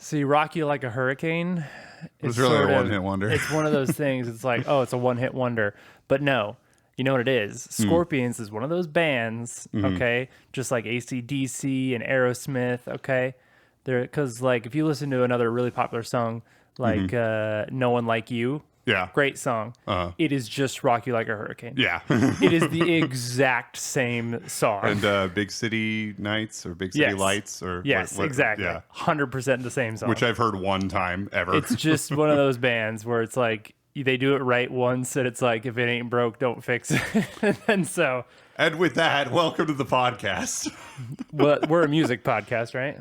See, Rock You Like a Hurricane. It's really a one-hit wonder. It's one of those things. It's like, oh, it's a one-hit wonder. But no, you know what it is? Scorpions is one of those bands, okay? Just like AC/DC and Aerosmith, okay? Because, like, if you listen to another really popular song, like No One Like You, Yeah. great song. It is just Rock You Like a Hurricane. Yeah. It is the exact same song. And Big City Nights or Big City Lights or yes, exactly. Yeah. 100% the same song. Which I've heard one time ever. It's just one of those bands where it's like they do it right once, and it's like if it ain't broke, don't fix it. And so, and with that, welcome to the podcast. well, we're a music podcast, right?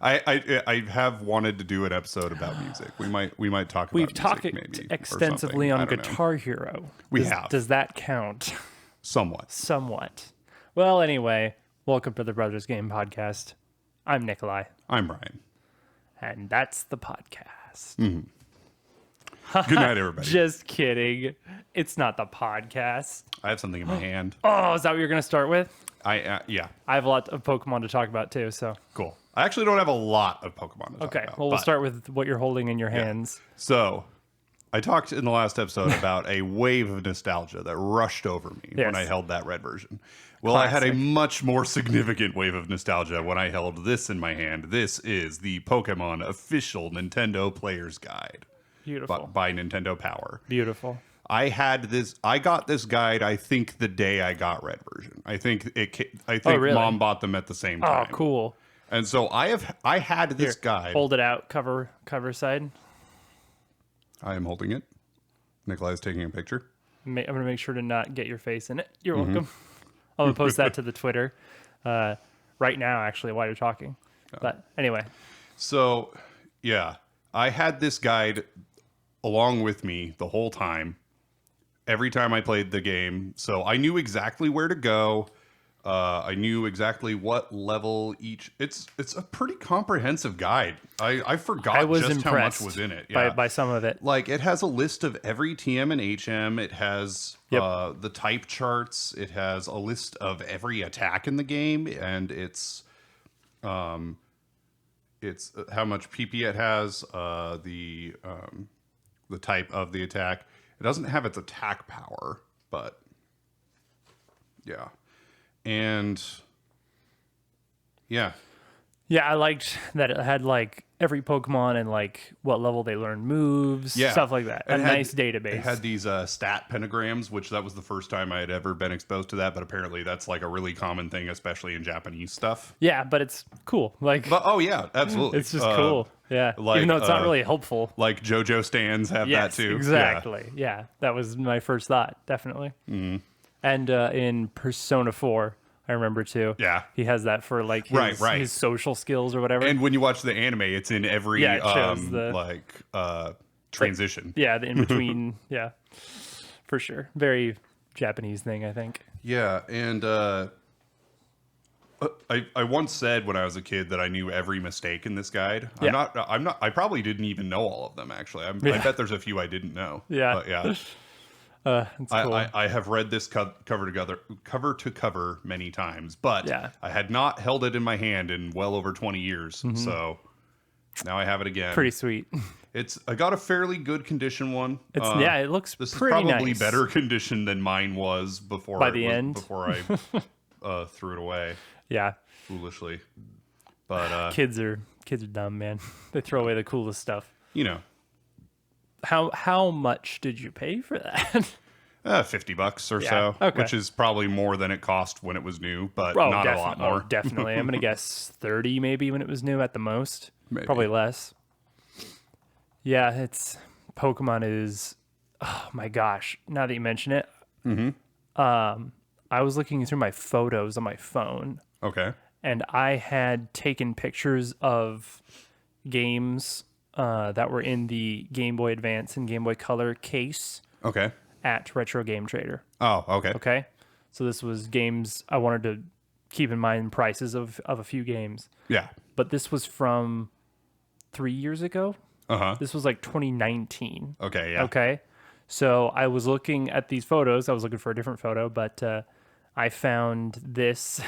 I have wanted to do an episode about music. We might talk about We've music talked maybe, extensively on Guitar Hero. We have. Does that count? Somewhat. Well, anyway, welcome to the Brothers Game Podcast. I'm Nicolai. I'm Ryan. And that's the podcast. Good night, everybody. Just kidding. It's not the podcast. I have something in my hand. Oh, is that what you're going to start with? Yeah. I have a lot of Pokemon to talk about too, so. Cool. I actually don't have a lot of Pokemon to talk about. Okay, well, we'll start with what you're holding in your hands. So, I talked in the last episode about a wave of nostalgia that rushed over me when I held that red version. Well, I had a much more significant wave of nostalgia when I held this in my hand. This is the Pokemon official Nintendo Player's Guide. Beautiful. By Nintendo Power. Beautiful. I got this guide, I think, the day I got red version. I think really? Mom bought them at the same time. Oh, cool. And so I had this guide. Hold it out, cover side. I am holding it. Nicolai is taking a picture. I'm going to make sure to not get your face in it. You're welcome. I'm going to post that to the Twitter right now, actually, while you're talking. But anyway. So, yeah, I had this guide along with me the whole time, every time I played the game. So I knew exactly where to go. I knew exactly what level each. It's a pretty comprehensive guide. I forgot just how much was in it. Yeah. By some of it. Like, it has a list of every TM and HM. It has the type charts. It has a list of every attack in the game, and it's how much PP it has. The type of the attack. It doesn't have its attack power, but yeah. And yeah. Yeah, I liked that it had like every Pokemon and like what level they learn moves, stuff like that. A nice database. It had these stat pentagrams, which that was the first time I had ever been exposed to that, but apparently that's like a really common thing, especially in Japanese stuff. Yeah, but it's cool. Oh yeah, absolutely. It's just cool. Yeah. Like, even though it's not really helpful. Like JoJo stands have that too. Exactly. Yeah. That was my first thought, definitely. Mm-hmm. And in Persona 4, I remember too. Yeah. He has that for like his social skills or whatever. And when you watch the anime, it's in every transition. Yeah, the in between. Yeah. For sure. Very Japanese thing, I think. Yeah, and I once said when I was a kid that I knew every mistake in this guide. Yeah. I probably didn't even know all of them actually. I bet there's a few I didn't know. Yeah. But yeah. That's cool. I have read this cover to cover many times, but I had not held it in my hand in well over 20 years. Mm-hmm. So now I have it again. Pretty sweet. I got a fairly good condition one. It looks this pretty is probably nice. better condition than mine was before before I threw it away. Yeah. Foolishly. But kids are dumb, man. They throw away the coolest stuff. You know. How much did you pay for that? $50 or so, which is probably more than it cost when it was new, but not a lot more. Definitely. I'm going to guess 30 maybe when it was new at the most. Maybe. Probably less. Yeah, Pokemon is, oh my gosh, now that you mention it, I was looking through my photos on my phone. Okay. And I had taken pictures of games that were in the Game Boy Advance and Game Boy Color case. Okay. At Retro Game Trader. Oh, okay. Okay. So this was games I wanted to keep in mind prices of a few games. Yeah. But this was from 3 years ago. Uh-huh. This was like 2019. Okay, yeah. Okay. So I was looking at these photos. I was looking for a different photo, but I found this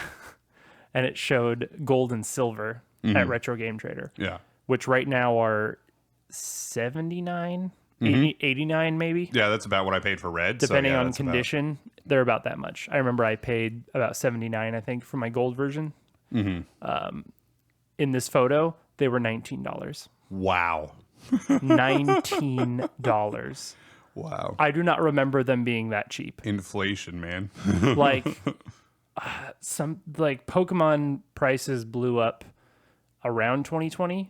and it showed gold and silver at Retro Game Trader. Yeah. which right now are 79, 80, 89 maybe. Yeah, that's about what I paid for red. Depending so, yeah, on that's condition, they're about that much. I remember I paid about 79, I think, for my gold version. In this photo, they were $19. Wow. $19. Wow. I do not remember them being that cheap. Inflation, man. Like some Pokemon prices blew up around 2020,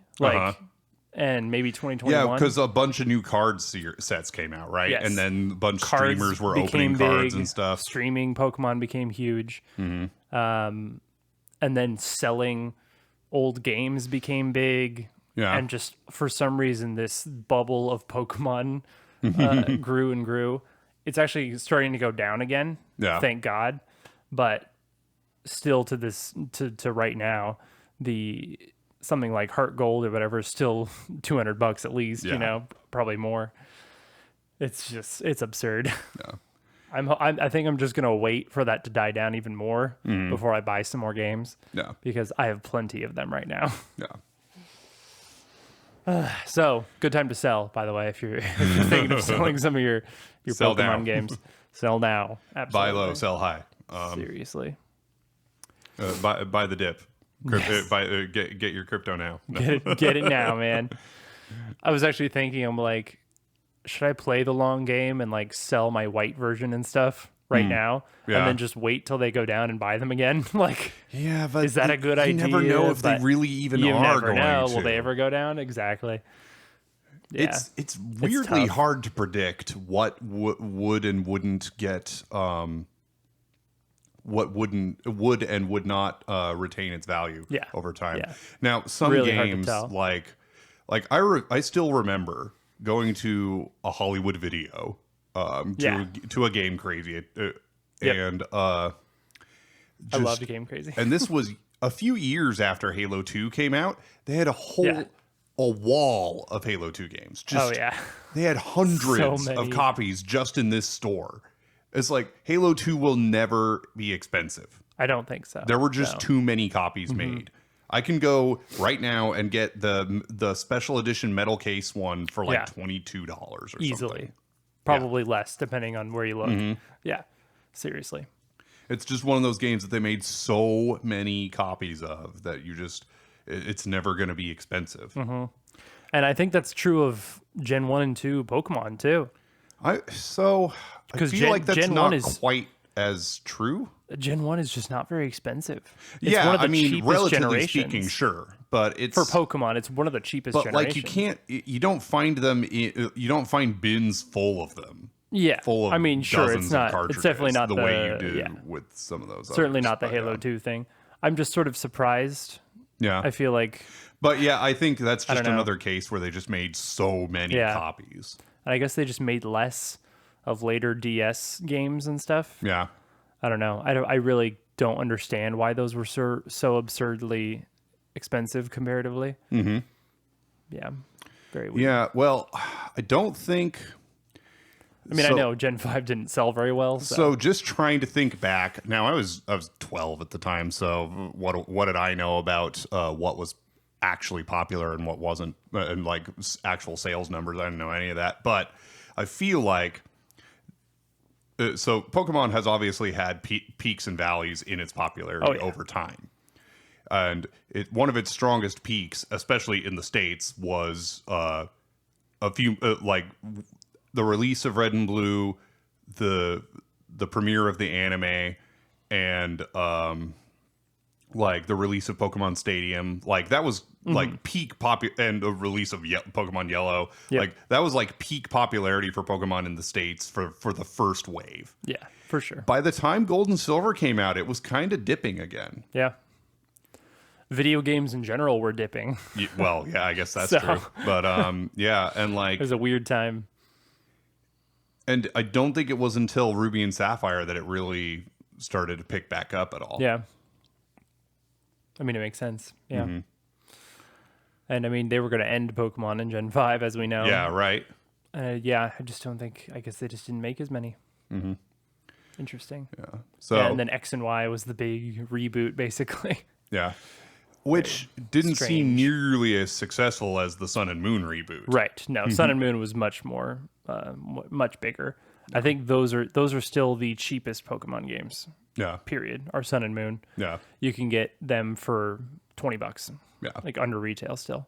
and maybe 2021. Yeah, because a bunch of new sets came out, right? Yes. And then a bunch of Cards streamers were became opening cards big, and stuff. Streaming Pokemon became huge. And then selling old games became big. Yeah. And just for some reason, this bubble of Pokemon grew and grew. It's actually starting to go down again. Yeah. Thank God. But still to right now, something like Heart Gold or whatever is still $200 at least, Yeah. probably more. It's absurd. Yeah. I think I'm just going to wait for that to die down even more before I buy some more games. Yeah. Because I have plenty of them right now. Yeah. So, good time to sell, by the way, if you're thinking of selling some of your Sell Pokemon now. games. Sell now. Absolutely. Buy low, sell high. Seriously. Buy the dip. Get your crypto now. Get it now, man. I was actually thinking, I'm like, should I play the long game and like sell my white version and stuff right now, Yeah. and then just wait till they go down and buy them again? Like, Yeah, but is that a good idea? You never know if they But really even you are never going know. to. Will they ever go down? Exactly. Yeah. It's weirdly tough. hard to predict what would and wouldn't get what would and would not retain its value over time. Yeah. Now, some Really hard to games tell. like I still remember going to a Hollywood Video to a Game Crazy and I loved Game Crazy. and this was a few years after Halo 2 came out. They had a wall of Halo 2 games. They had hundreds So of many. copies just in this store. It's like Halo 2 will never be expensive. I don't think so. There were just too many copies made. I can go right now and get the special edition metal case one for like $22 or easily. something. Probably less depending on where you look. Yeah. Seriously. It's just one of those games that they made so many copies of that it's never going to be expensive. And I think that's true of Gen 1 and 2 Pokemon too. I feel like that's Gen not 1 is- quite as true. Gen 1 is just not very expensive. It's one of the I mean, cheapest relatively generations. speaking, sure, but it's For Pokemon, it's one of the cheapest but generations. you don't find them. You don't find bins full of them. Yeah. Full of I mean, sure, dozens it's of not. cartridges It's definitely not the way you do yeah. with some of those. Certainly others, not the but, Halo 2 thing. I'm just sort of surprised. Yeah, I feel like, but yeah, I think that's just don't know. another case where they just made so many copies. and I guess they just made less of later DS games and stuff. Yeah, I don't know. I really don't understand why those were so absurdly expensive comparatively. Yeah. Very weird. yeah. Well, I don't think. I mean, I know Gen 5 didn't sell very well. So just trying to think back. Now I was 12 at the time, so what did I know about what was actually popular and what wasn't, and like actual sales numbers? I didn't know any of that. But I feel like so Pokemon has obviously had peaks and valleys in its popularity over time. And one of its strongest peaks, especially in the States, was a few like the release of Red and Blue, the premiere of the anime, and like the release of Pokemon Stadium. Like that was like peak and the release of Pokemon Yellow. Yep. Like that was like peak popularity for Pokemon in the States for the first wave. Yeah, for sure. By the time Gold and Silver came out, it was kind of dipping again. Yeah. Video games in general were dipping. Well, yeah, I guess that's So- true. But yeah, and like, It was a weird time. and I don't think it was until Ruby and Sapphire that it really started to pick back up at all. Yeah. I mean, it makes sense. Yeah. And I mean, they were going to end Pokemon in Gen 5, as we know. Yeah, right. Yeah, I just don't think, I guess they just didn't make as many. Interesting. Yeah. So Yeah, and then X and Y was the big reboot, basically. yeah. which didn't seem strange. nearly as successful as the Sun and Moon reboot. Right. No, Sun and Moon was much more, much bigger. I think those are still the cheapest Pokemon games. Yeah. Period. Are Sun and Moon. Yeah. You can get them for $20. Yeah. Like under retail still.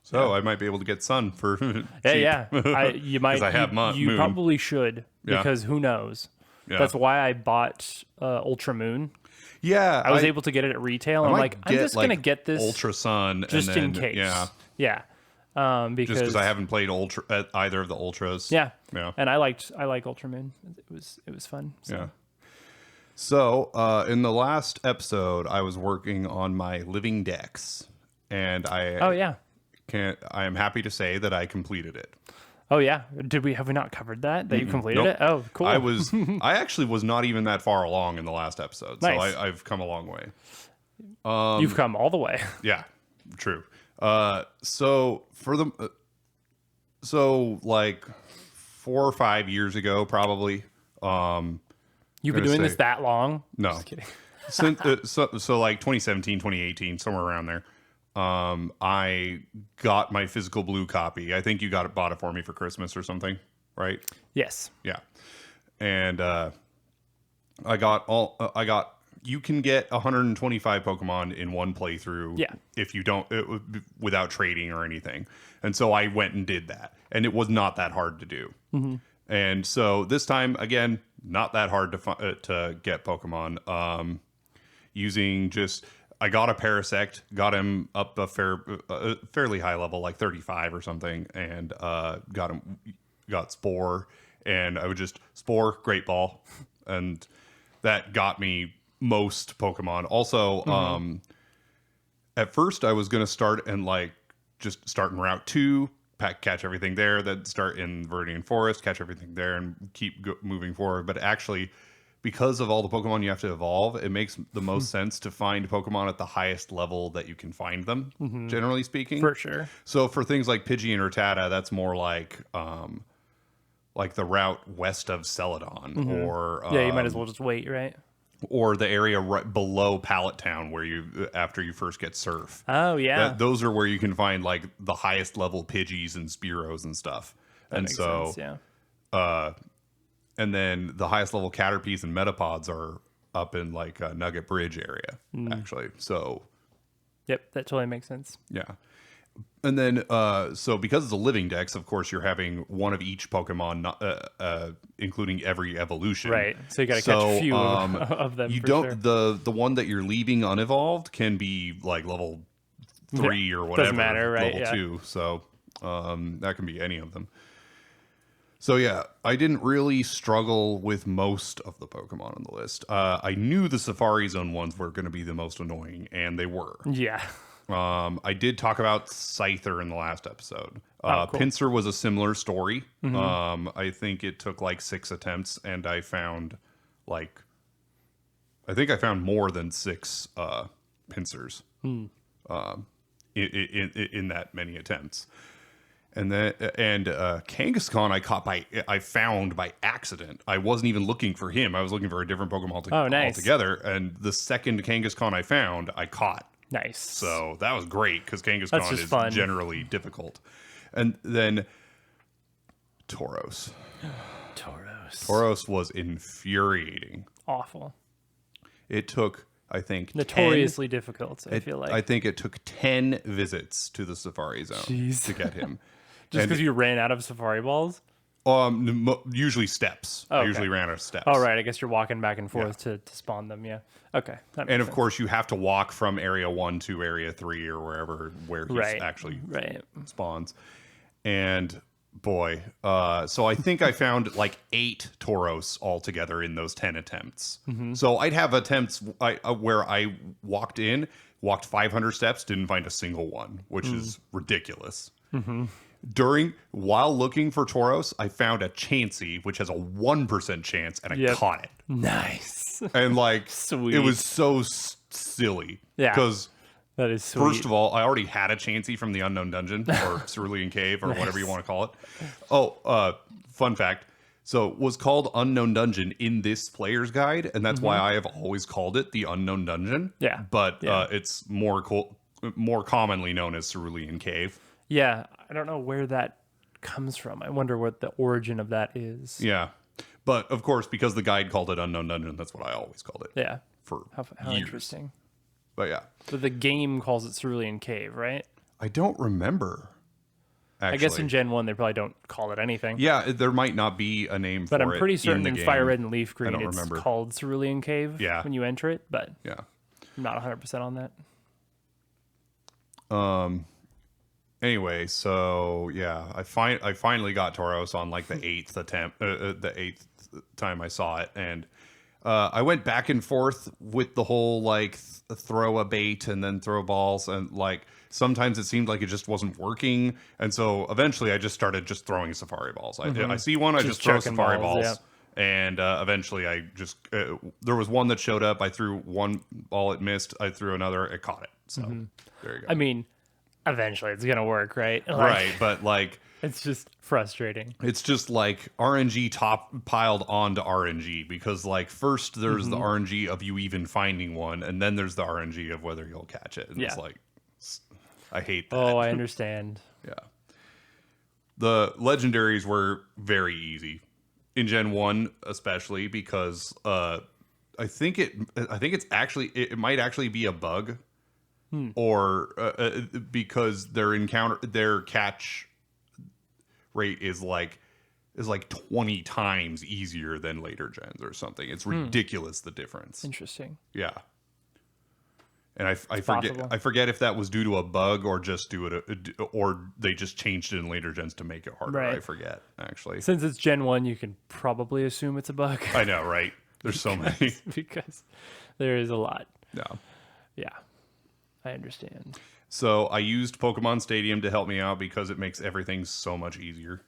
So I might be able to get Sun for cheap. Yeah. You might. 'Cause I have you Moon. probably should Yeah. because who knows. Yeah. That's why I bought Ultra Moon. Yeah. I was able to get it at retail. And I'm like, I'm just gonna get this Ultra Sun just and then, in case. Yeah. Yeah. Just Because because I haven't played either of the Ultras. Yeah. Yeah. And I like Ultra Moon. It was fun. So. Yeah. So in the last episode, I was working on my living dex, and Oh yeah. I am happy to say that I completed it. Oh yeah. Have we not covered that? That you completed Nope. it? Oh, cool. I actually was not even that far along in the last episode, Nice. so I've come a long way. You've come all the way. Yeah, true. So for the like 4 or 5 years ago, probably. You've been gonna doing this say- that long? No. Just kidding. Since, so like 2017, 2018, somewhere around there. I got my physical blue copy. I think you bought it for me for Christmas or something, right? Yes. Yeah. And you can get 125 Pokemon in one playthrough. Yeah. If you don't without trading or anything. And so I went and did that, and it was not that hard to do. And so this time again, not that hard to get Pokemon. Using just I got a Parasect, got him up a fairly high level, like 35 or something, and got Spore, and I would just Spore, Great Ball, and that got me most Pokemon. Also, at first I was gonna start and just start in Route 2, catch everything there, then start in Viridian Forest, catch everything there, and keep moving forward. But actually, because of all the Pokemon you have to evolve, it makes the most sense to find Pokemon at the highest level that you can find them, generally speaking. For sure. So for things like Pidgey and Rattata, that's more like the route west of Celadon, or Yeah, you might as well just wait, right? or the area right below Pallet Town where after you first get Surf. Oh yeah. Those are where you can find like the highest level Pidgeys and Spearows and stuff. That And makes so sense, yeah. and then the highest level Caterpies and Metapods are up in like Nugget Bridge area, actually. So Yep, that totally makes sense. yeah. And then, so because it's a living dex, of course, you're having one of each Pokemon, including every evolution. Right. So you got to catch a few of them. You for don't sure. the one that you're leaving unevolved can be like level 3 or whatever. Doesn't matter, right? Level Yeah. 2. So that can be any of them. So yeah, I didn't really struggle with most of the Pokemon on the list. I knew the Safari Zone ones were going to be the most annoying, and they were. Yeah. I did talk about Scyther in the last episode. Cool. Pinsir was a similar story. I think it took like 6 attempts, and I found more than 6 Pinsirs in that many attempts. And Kangaskhan I found by accident. I wasn't even looking for him. I was looking for a different Pokemon nice. altogether. And the second Kangaskhan I found, I caught. Nice. So that was great because That's Kangaskhan just is fun. generally difficult. And then Tauros. Tauros was infuriating. Awful. It took, I think, Notoriously difficult, I feel like. I think it took 10 visits to the Safari Zone Jeez. to get him. Just because you ran out of Safari Balls? Usually steps. Oh, I okay. usually ran out of steps. Oh, right. I guess you're walking back and forth to spawn them. Yeah. Okay. That And makes of course, you have to walk from area 1 to area 3 or where he Right. actually Right. spawns. And boy, so I think I found like 8 Tauros altogether in those 10 attempts. So I'd have attempts where I walked 500 steps, didn't find a single one, which is ridiculous. While looking for Tauros, I found a Chansey, which has a 1% chance, and I Yep. caught it. Nice. And like, Sweet. it was so silly. Yeah. Because That is sweet. first of all, I already had a Chansey from the Unknown Dungeon or Cerulean Cave or whatever you want to call it. Oh, fun fact. So it was called Unknown Dungeon in this player's guide, and that's why I have always called it the Unknown Dungeon. Yeah. But Yeah. it's more commonly known as Cerulean Cave. Yeah, I don't know where that comes from. I wonder what the origin of that is. Yeah. But of course, because the guide called it Unknown Dungeon, that's what I always called it. Yeah. For How years. interesting. But yeah. But the game calls it Cerulean Cave, right? I don't remember. Actually. I guess in Gen 1 they probably don't call it anything. Yeah, there might not be a name for it. But I'm pretty certain in game. Fire Red and Leaf Green don't it's remember. called Cerulean Cave Yeah. when you enter it, but Yeah. I'm not 100% on that. Anyway, so yeah, I finally got Tauros on like the eighth attempt, the eighth time I saw it, and I went back and forth with the whole like throw a bait and then throw balls, and like sometimes it seemed like it just wasn't working, and so eventually I just started just throwing safari balls. I see one, I just throw chucking safari balls, balls. yeah. And eventually I just there was one that showed up. I threw one ball, it missed. I threw another, it caught it. So there you go. I mean, eventually it's going to work, right? Like, Right, but like It's just frustrating. it's just like RNG top piled onto RNG, because like first there's the RNG of you even finding one, and then there's the RNG of whether you'll catch it. And it's Yeah. like I hate that. Oh, I understand. Yeah. The legendaries were very easy in Gen 1, especially because I think it's actually it might actually be a bug, or because their catch rate is like 20 times easier than later gens or something. It's ridiculous, the difference. Interesting. Yeah. And I forget possible. I forget if that was due to a bug or just or they just changed it in later gens to make it harder. Right. I forget, actually. Since it's Gen 1, you can probably assume it's a bug. I know, right? There's so many. Because there is a lot. Yeah. Yeah. I understand. So I used Pokemon Stadium to help me out because it makes everything so much easier.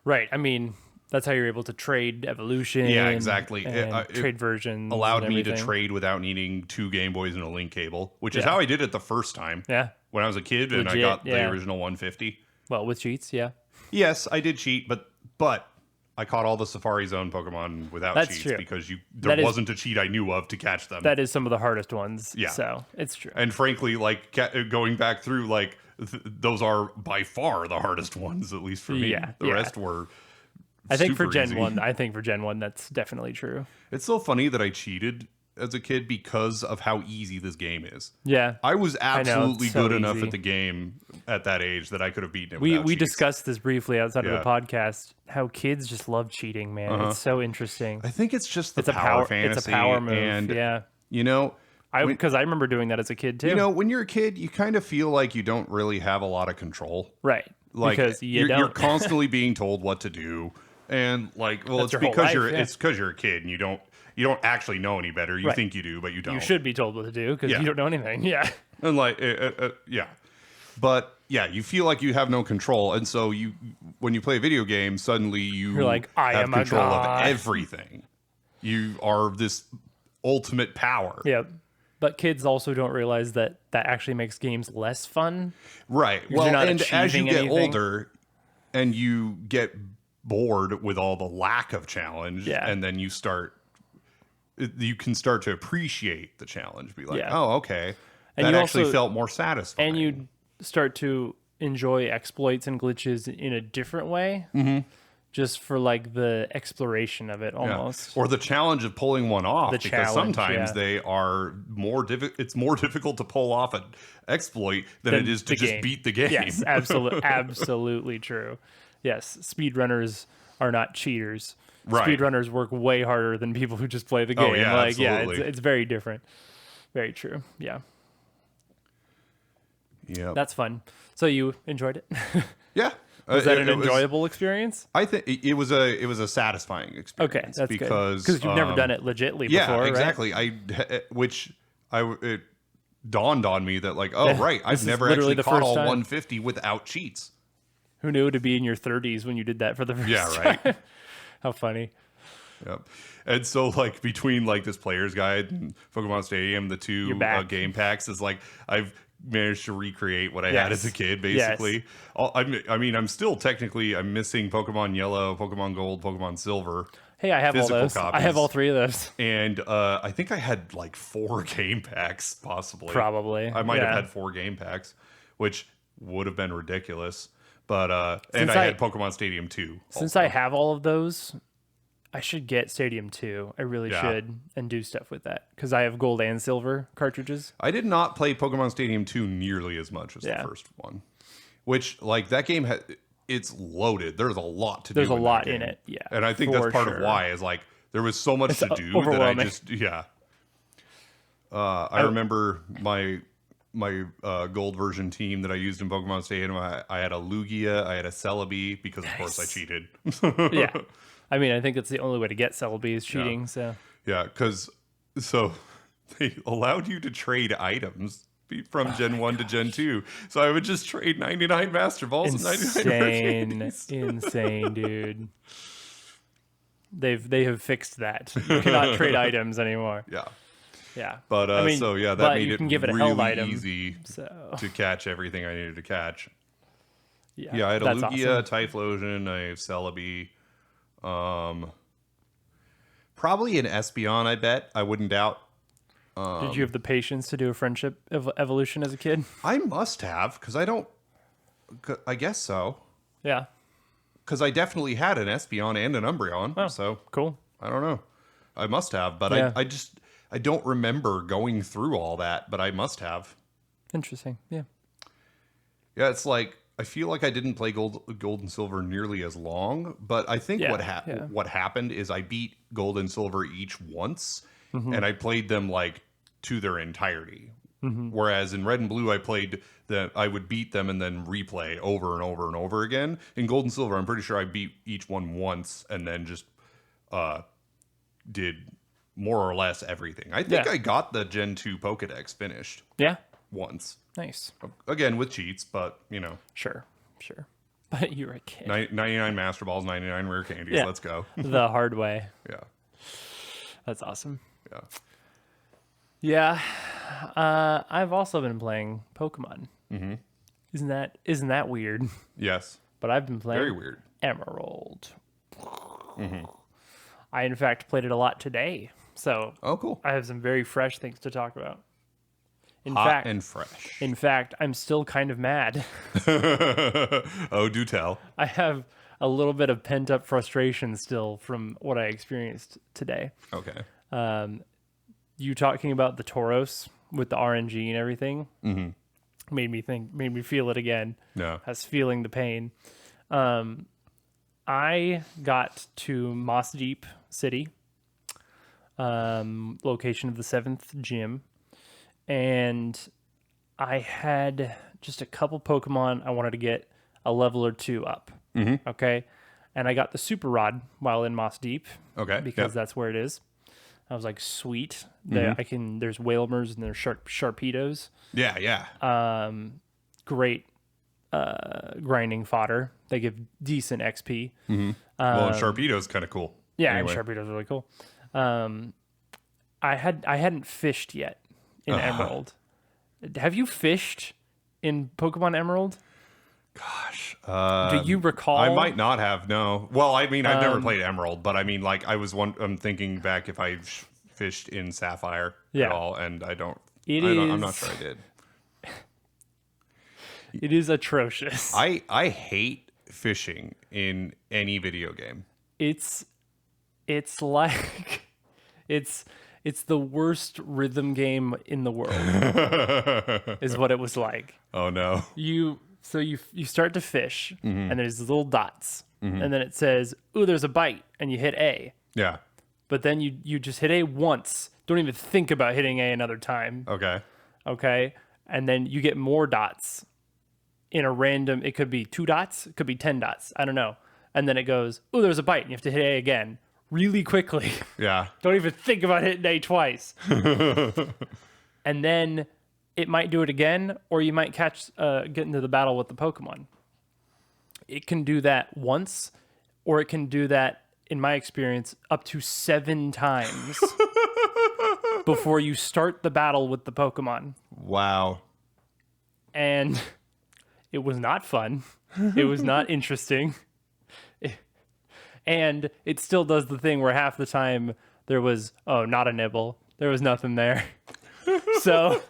Right. I mean, that's how you're able to trade evolution. Yeah, exactly. And It trade versions. Allowed and me to everything. trade without needing 2 Game Boys and a link cable, which is Yeah. how I did it the first time. Yeah. When I was a kid and I Legit, got the yeah. original 150. Well, with cheats, yeah. Yes, I did cheat, but I caught all the Safari Zone Pokemon without That's cheats true. because That is- wasn't a cheat I knew of to catch them. That is some of the hardest ones. Yeah. So it's true. And frankly, like going back through, like those are by far the hardest ones, at least for me. Yeah, The yeah. rest were. I think for super Gen easy. 1, that's definitely true. It's so funny that I cheated as a kid because of how easy this game is. Yeah. I was know, absolutely it's so good enough easy. at the game at that age that I could have beaten it. We without cheats. discussed this briefly outside of Yeah. the podcast, how kids just love cheating, man. It's so interesting. I think it's just the It's a power power fantasy. it's a power move. And, yeah. you know, Because I remember doing that as a kid too. you know, when you're a kid, you kind of feel like you don't really have a lot of control. right. Like because you're don't. constantly being told what to do, and like, well, That's it's your whole because life, you're yeah. it's because you're a kid and you don't actually know any better. You Right. think you do, but you don't. You should be told what to do because Yeah. you don't know anything. Yeah. And like, yeah, but yeah, you feel like you have no control, and so when you play a video game, suddenly you're like, I have am a control of god. everything. You are this ultimate power. Yep. But kids also don't realize that actually makes games less fun. Right. you're Well, not and as you achieving get anything. older and you get bored with all the lack of challenge, Yeah. and then you can start to appreciate the challenge. Be like, Yeah. oh, okay. And That you actually also- felt more satisfying. And you start to enjoy exploits and glitches in a different way. Just for like the exploration of it Yeah. almost. Or the challenge of pulling one off, The because challenge, sometimes yeah. they are more difficult. It's more difficult to pull off an exploit than it is to the just game. beat the game. Yes, absolutely true. Yes, speedrunners are not cheaters. Right. Speedrunners work way harder than people who just play the game. Oh, yeah, like, yeah, absolutely. it's very different. Very true. Yeah, Yeah. that's fun. So you enjoyed it? Yeah. Was that an It was- enjoyable experience? I think it was a satisfying experience. Okay, that's because good. Because you've never done it legitly Yeah, before, right? exactly. It dawned on me that like, oh Yeah, right, this I've is never literally actually the caught first all time. 150 without cheats. Who knew to be in your 30s when you did that for the first Yeah, time? right. How funny. Yep. And so like between like this player's guide and Pokemon Stadium, the two back. game packs, is like I've managed to recreate what I had as a kid, basically. I'm still technically, I'm missing Pokemon Yellow, Pokemon Gold, Pokemon Silver. Hey, I have all those. Copies. I have all 3 of those. And I think I had like 4 game packs, possibly. Probably. I might have had 4 game packs, which would have been ridiculous. But and I had Pokemon Stadium 2. Since I have all of those, I should get Stadium 2. I really should, and do stuff with that because I have gold and silver cartridges. I did not play Pokemon Stadium 2 nearly as much as the first one, which like that game it's loaded. There's a lot to do. There's a lot in it, yeah. And I think that's part of why is like there was so much to do that I just I remember my gold version team that I used in Pokemon Stadium. I had a Lugia, I had a Celebi because of course I cheated. Yeah. I mean, I think it's the only way to get Celebi is cheating. So because they allowed you to trade items from Gen 1 to Gen 2. So I would just trade 99 Master Balls and 99 Rare Candies. Insane, dude. They have fixed that. You cannot trade items anymore. Yeah. But that made it really easy to catch everything I needed to catch. Yeah, I had a Lugia, awesome. Typhlosion, I have Celebi. Probably an Espeon, I bet. I wouldn't doubt. Did you have the patience to do a friendship evolution as a kid? I must have, because I guess so. Yeah. Because I definitely had an Espeon and an Umbreon. Oh, so cool. I don't know. I must have, but I don't remember going through all that, but I must have. Interesting. Yeah. Yeah, it's like I feel like I didn't play Gold and Silver nearly as long, but I think what happened is I beat Gold and Silver each once, and I played them like to their entirety. Whereas in Red and Blue, I would beat them and then replay over and over and over again. In Gold and Silver, I'm pretty sure I beat each one once and then just did more or less everything. I think I got the Gen 2 Pokedex finished. Yeah. Once. Nice. Again, with cheats, but, you know. Sure. But you were a kid. 99 Master Balls, 99 Rare Candies. Yeah. Let's go. The hard way. Yeah. That's awesome. Yeah. Yeah. I've also been playing Pokemon. Isn't that weird? Yes. But I've been playing very weird. Emerald. I, in fact, played it a lot today. So cool. I have some very fresh things to talk about. Hot and fresh. In fact, I'm still kind of mad. Oh, do tell. I have a little bit of pent-up frustration still from what I experienced today. Okay. You talking about the Tauros with the RNG and everything made me feel it again. No. I was feeling the pain. I got to Moss Deep City, location of the 7th gym, and I had just a couple Pokemon I wanted to get a level or 2 up. Okay. And I got the Super Rod while in Moss Deep. Okay. Because that's where it is. I was like, sweet. There's Whalmers and there's Sharpedos. Yeah. Great grinding fodder. They give decent XP. Well, Sharpedo's kind of cool. Yeah, anyway. and Sharpedo's really cool. I hadn't fished yet in Emerald. Have you fished in Pokemon Emerald? Gosh. Do you recall? I might not have, no. Well, I mean, I've never played Emerald, but I mean, like, I'm thinking back if I fished in Sapphire at all, and I'm not sure I did. It is atrocious. I hate fishing in any video game. It's like it's the worst rhythm game in the world is what it was like. Oh no. You start to fish and there's little dots and then it says, "Ooh, there's a bite," and you hit A. Yeah. But then you just hit A once. Don't even think about hitting A another time. Okay. And then you get more dots in a random, it could be 2 dots, it could be 10 dots. I don't know. And then it goes, "Ooh, there's a bite," and you have to hit A again really quickly. Yeah. Don't even think about hitting A twice. And then it might do it again, or you might get into the battle with the Pokemon. It can do that once, or it can do that, in my experience, up to 7 and it was not fun. It was not interesting. And it still does the thing where half the time there was, oh, not a nibble. There was nothing there. So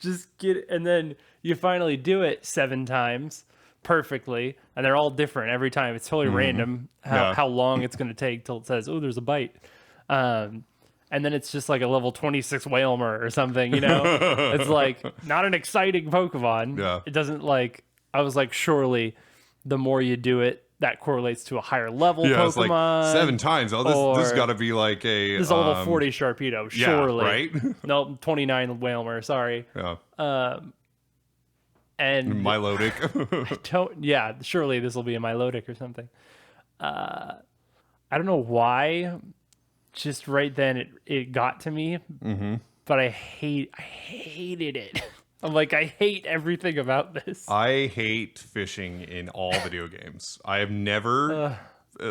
just and then you finally do it 7 times perfectly, and they're all different every time. It's totally random how long it's going to take till it says, oh, there's a bite. And then it's just like a level 26 Whalmer or something, you know? It's like not an exciting Pokemon. Yeah. It doesn't like, I was like, surely the more you do it, that correlates to a higher level Pokemon. It's like 7 times. Oh, this got to be like a... This is a level 40 Sharpedo, surely. Yeah, right? Nope, 29 Whalmer, sorry. Yeah. And Milotic. Surely this will be a Milotic or something. I don't know why. Just right then it got to me. Mm-hmm. But I hated it. I'm like, I hate everything about this. I hate fishing in all video games. I have never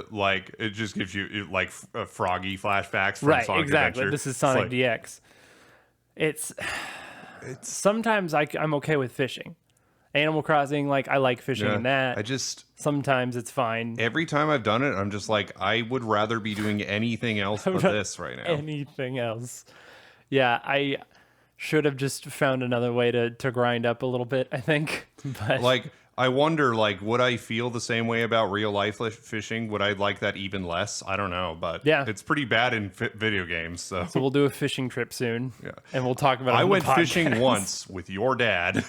like it just gives you like froggy flashbacks from Sonic exactly. Adventure. This is Sonic DX. It's sometimes I'm okay with fishing. Animal Crossing, like I like fishing in that. Sometimes it's fine. Every time I've done it, I'm just like, I would rather be doing anything else but this right now. Anything else. Yeah, I should have just found another way to grind up a little bit, I think. But like, I wonder, like, would I feel the same way about real life fishing? Would I like that even less? I don't know, but it's pretty bad in video games. So we'll do a fishing trip soon. Yeah, and we'll talk about it. I went fishing once with your dad.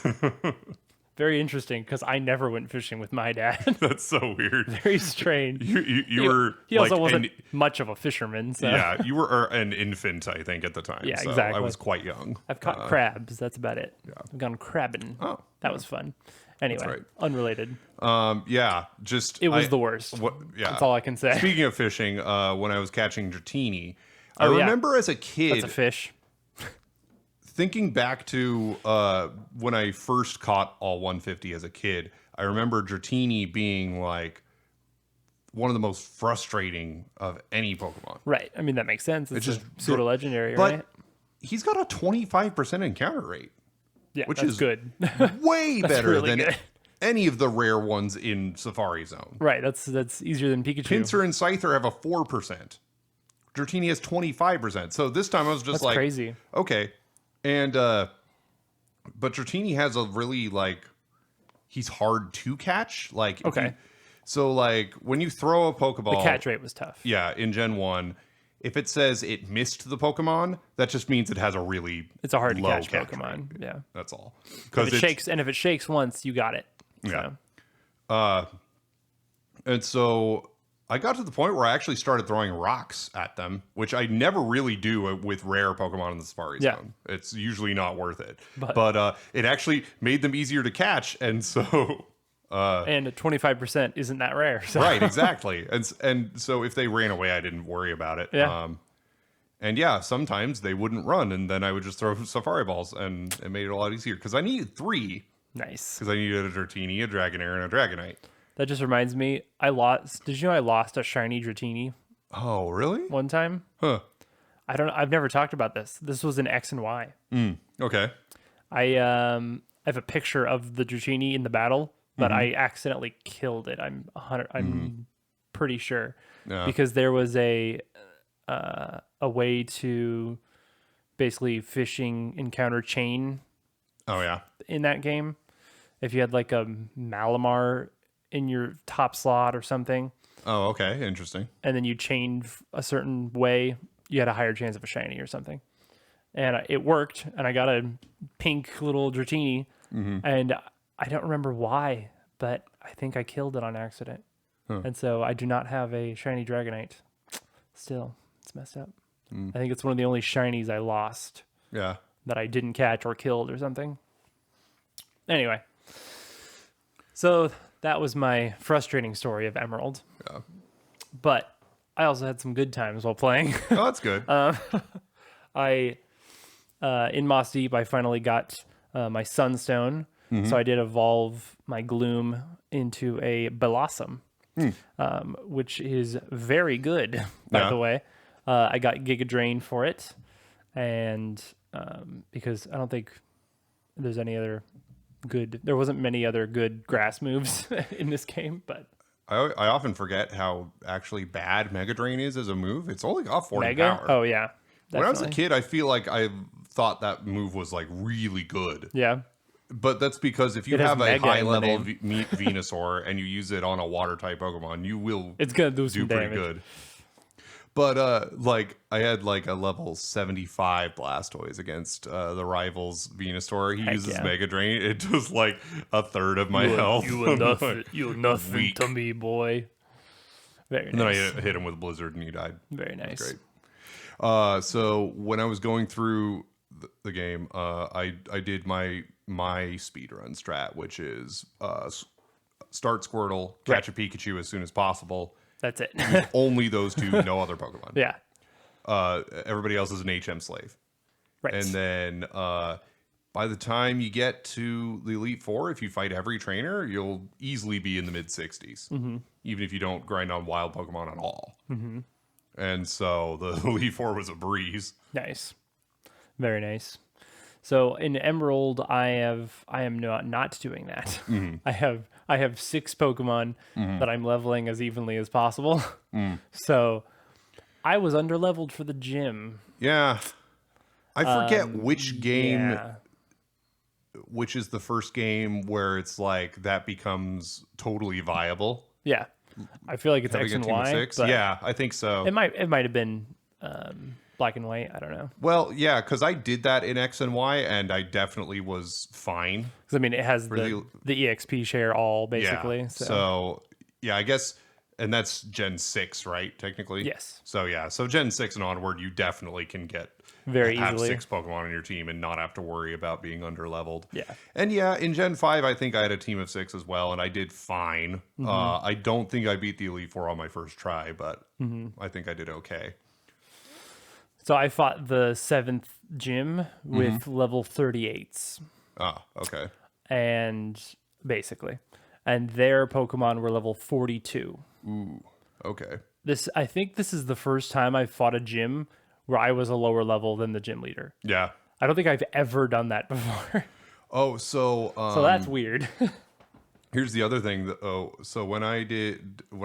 Very interesting, because I never went fishing with my dad. That's so weird. Very strange. You were. He also wasn't much of a fisherman. So. Yeah, you were an infant, I think, at the time. Yeah, so exactly. I was quite young. I've caught crabs. That's about it. Yeah. I've gone crabbing. Oh, that was fun. Anyway, right. Unrelated. It was the worst. That's all I can say. Speaking of fishing, when I was catching Dratini, I remember as a kid. That's a fish. Thinking back to when I first caught all 150 as a kid, I remember Dratini being like one of the most frustrating of any Pokemon. Right. I mean, that makes sense. It's just pseudo-legendary, right? But he's got a 25% encounter rate. Yeah, which is good. Way better really than good. any of the rare ones in Safari Zone. Right. That's easier than Pikachu. Pinsir and Scyther have a 4%. Dratini has 25%. So this time I was just like, crazy. Okay. And but Dratini has a really he's hard to catch. Okay. So when you throw a Pokeball, the catch rate was tough. Yeah, in Gen 1, if it says it missed the Pokemon, that just means it has a really it's a hard to catch rate. Pokemon. Yeah. That's all. Because if it shakes once, you got it. Yeah. And so I got to the point where I actually started throwing rocks at them, which I never really do with rare Pokemon in the Safari Zone. It's usually not worth it. But it actually made them easier to catch, and so... and 25% isn't that rare. So. Right, exactly. And so if they ran away, I didn't worry about it. Yeah. And yeah, sometimes they wouldn't run, and then I would just throw Safari Balls, and it made it a lot easier, because I needed 3. Nice. Because I needed a Dratini, a Dragonair, and a Dragonite. That just reminds me, did you know I lost a shiny Dratini? Oh, really? One time? Huh. I've never talked about this. This was in X and Y. Okay. I have a picture of the Dratini in the battle, but I accidentally killed it. I'm pretty sure. Yeah. Because there was a way to basically fishing encounter chain. Oh, yeah. In that game. If you had like a Malamar in your top slot or something. Oh, okay. Interesting. And then you chained a certain way, you had a higher chance of a shiny or something. And it worked, and I got a pink little Dratini, and I don't remember why, but I think I killed it on accident. Huh. And so I do not have a shiny Dragonite. Still, it's messed up. I think it's one of the only shinies I lost. Yeah. That I didn't catch or killed or something. Anyway. So that was my frustrating story of Emerald. Yeah. But I also had some good times while playing. Oh, that's good. In Moss Deep, I finally got my Sunstone. So I did evolve my Gloom into a Blossom, which is very good, by the way. I got Giga Drain for it. And because I don't think there's any other good. There wasn't many other good grass moves in this game, but I often forget how actually bad Mega Drain is as a move. It's only got 40 Mega. power. Oh yeah. When I was a Definitely. kid, I feel like I thought that move was like really good. Yeah. But that's because if you It has have a Mega high in the level name. Venusaur and you use it on a water type Pokemon, you will It's gonna do some pretty damage. good. But like I had like a level 75 Blastoise against the rivals Venusaur. He uses yeah. Mega Drain. It does like a third of my health. You are I'm nothing. like, You're nothing weak. to me, boy. Very and then I nice. hit him with Blizzard and he died. Very nice. Great. So when I was going through the game, I did my speed run strat, which is start Squirtle, catch a Pikachu as soon as possible. That's it. Only those two, no other Pokemon. Yeah. Everybody else is an HM slave. Right. And then by the time you get to the Elite Four, if you fight every trainer, you'll easily be in the mid 60s, even if you don't grind on wild Pokemon at all. And so the Elite Four was a breeze. Nice. Very nice. So in Emerald, I am not doing that. I have 6 Pokemon that I'm leveling as evenly as possible. So I was underleveled for the gym. Yeah. I forget which game, Yeah. which is the first game where it's like that becomes totally viable. Yeah. I feel like it's Having X a and team of Y. 6. But Yeah, I think so. It might have been black and white. I don't know. Well, yeah, because I did that in X and Y, and I definitely was fine. Because I mean, it has the- the EXP share all basically. Yeah. So Yeah, I guess, and that's Gen 6, right? Technically. yes, So Gen 6 and onward, you definitely can very have easily. 6 Pokemon on your team and not have to worry about being underleveled. Yeah. And yeah, in Gen 5, I think I had a team of 6 as well, and I did fine. I don't think I beat the Elite Four on my first try, but I think I did okay. So I fought the 7th gym with level 38s, Ah, okay. and basically, and their Pokemon were level 42. Ooh, okay. I think this is the first time I've fought a gym where I was a lower level than the gym leader. Yeah. I don't think I've ever done that before. Oh, so So that's weird. here's the other thing. So when I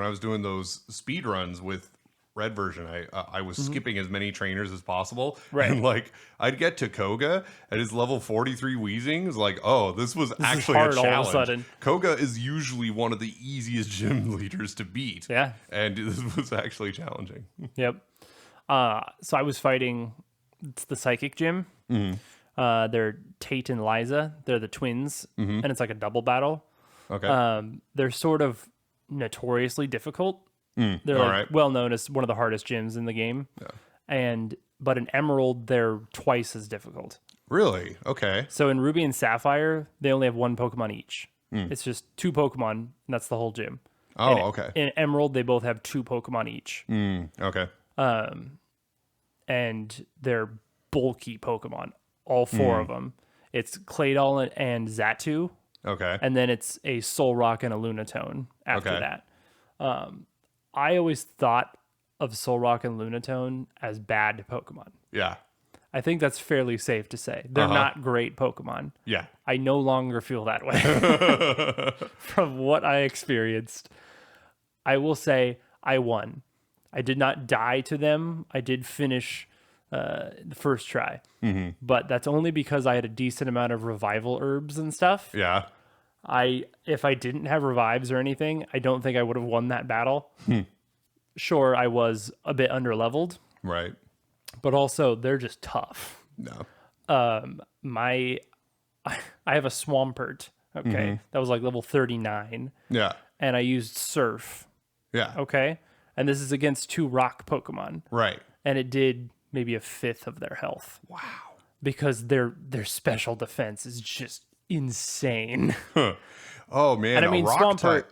was doing those speed runs with Red version, I was skipping as many trainers as possible. Right. And like I'd get to Koga at his level 43 Weezing. It's like, oh, this was actually hard a all of a challenge. sudden. Koga is usually one of the easiest gym leaders to beat. Yeah. And this was actually challenging. Yep. So I was fighting the Psychic Gym. They're Tate and Liza. They're the twins, and it's like a double battle. Okay. They're sort of notoriously difficult. They're all like right. well known as one of the hardest gyms in the game. But in Emerald, they're twice as difficult. Really? Okay. So in Ruby and Sapphire, they only have 1 Pokemon each. It's just 2 Pokemon, and that's the whole gym. Oh, okay. In Emerald, they both have 2 Pokemon each. Okay. And they're bulky Pokemon, all 4 of them. It's Claydol and Xatu, Okay. and then it's a Solrock and a Lunatone after Okay. that. I always thought of Solrock and Lunatone as bad Pokemon. Yeah. I think that's fairly safe to say. They're not great Pokemon. Yeah. I no longer feel that way from what I experienced. I will say I won. I did not die to them. I did finish the first try, but that's only because I had a decent amount of revival herbs and stuff. Yeah. If I didn't have revives or anything, I don't think I would have won that battle. Sure, I was a bit underleveled, Right. but also they're just tough. No. I have a Swampert, okay, that was like level 39, Yeah. and I used Surf, Yeah. okay, and this is against 2 rock Pokemon, Right. and it did maybe 1/5 of their health. Wow. Because their special defense is just insane. Oh man. And I mean, a rock Swampert type,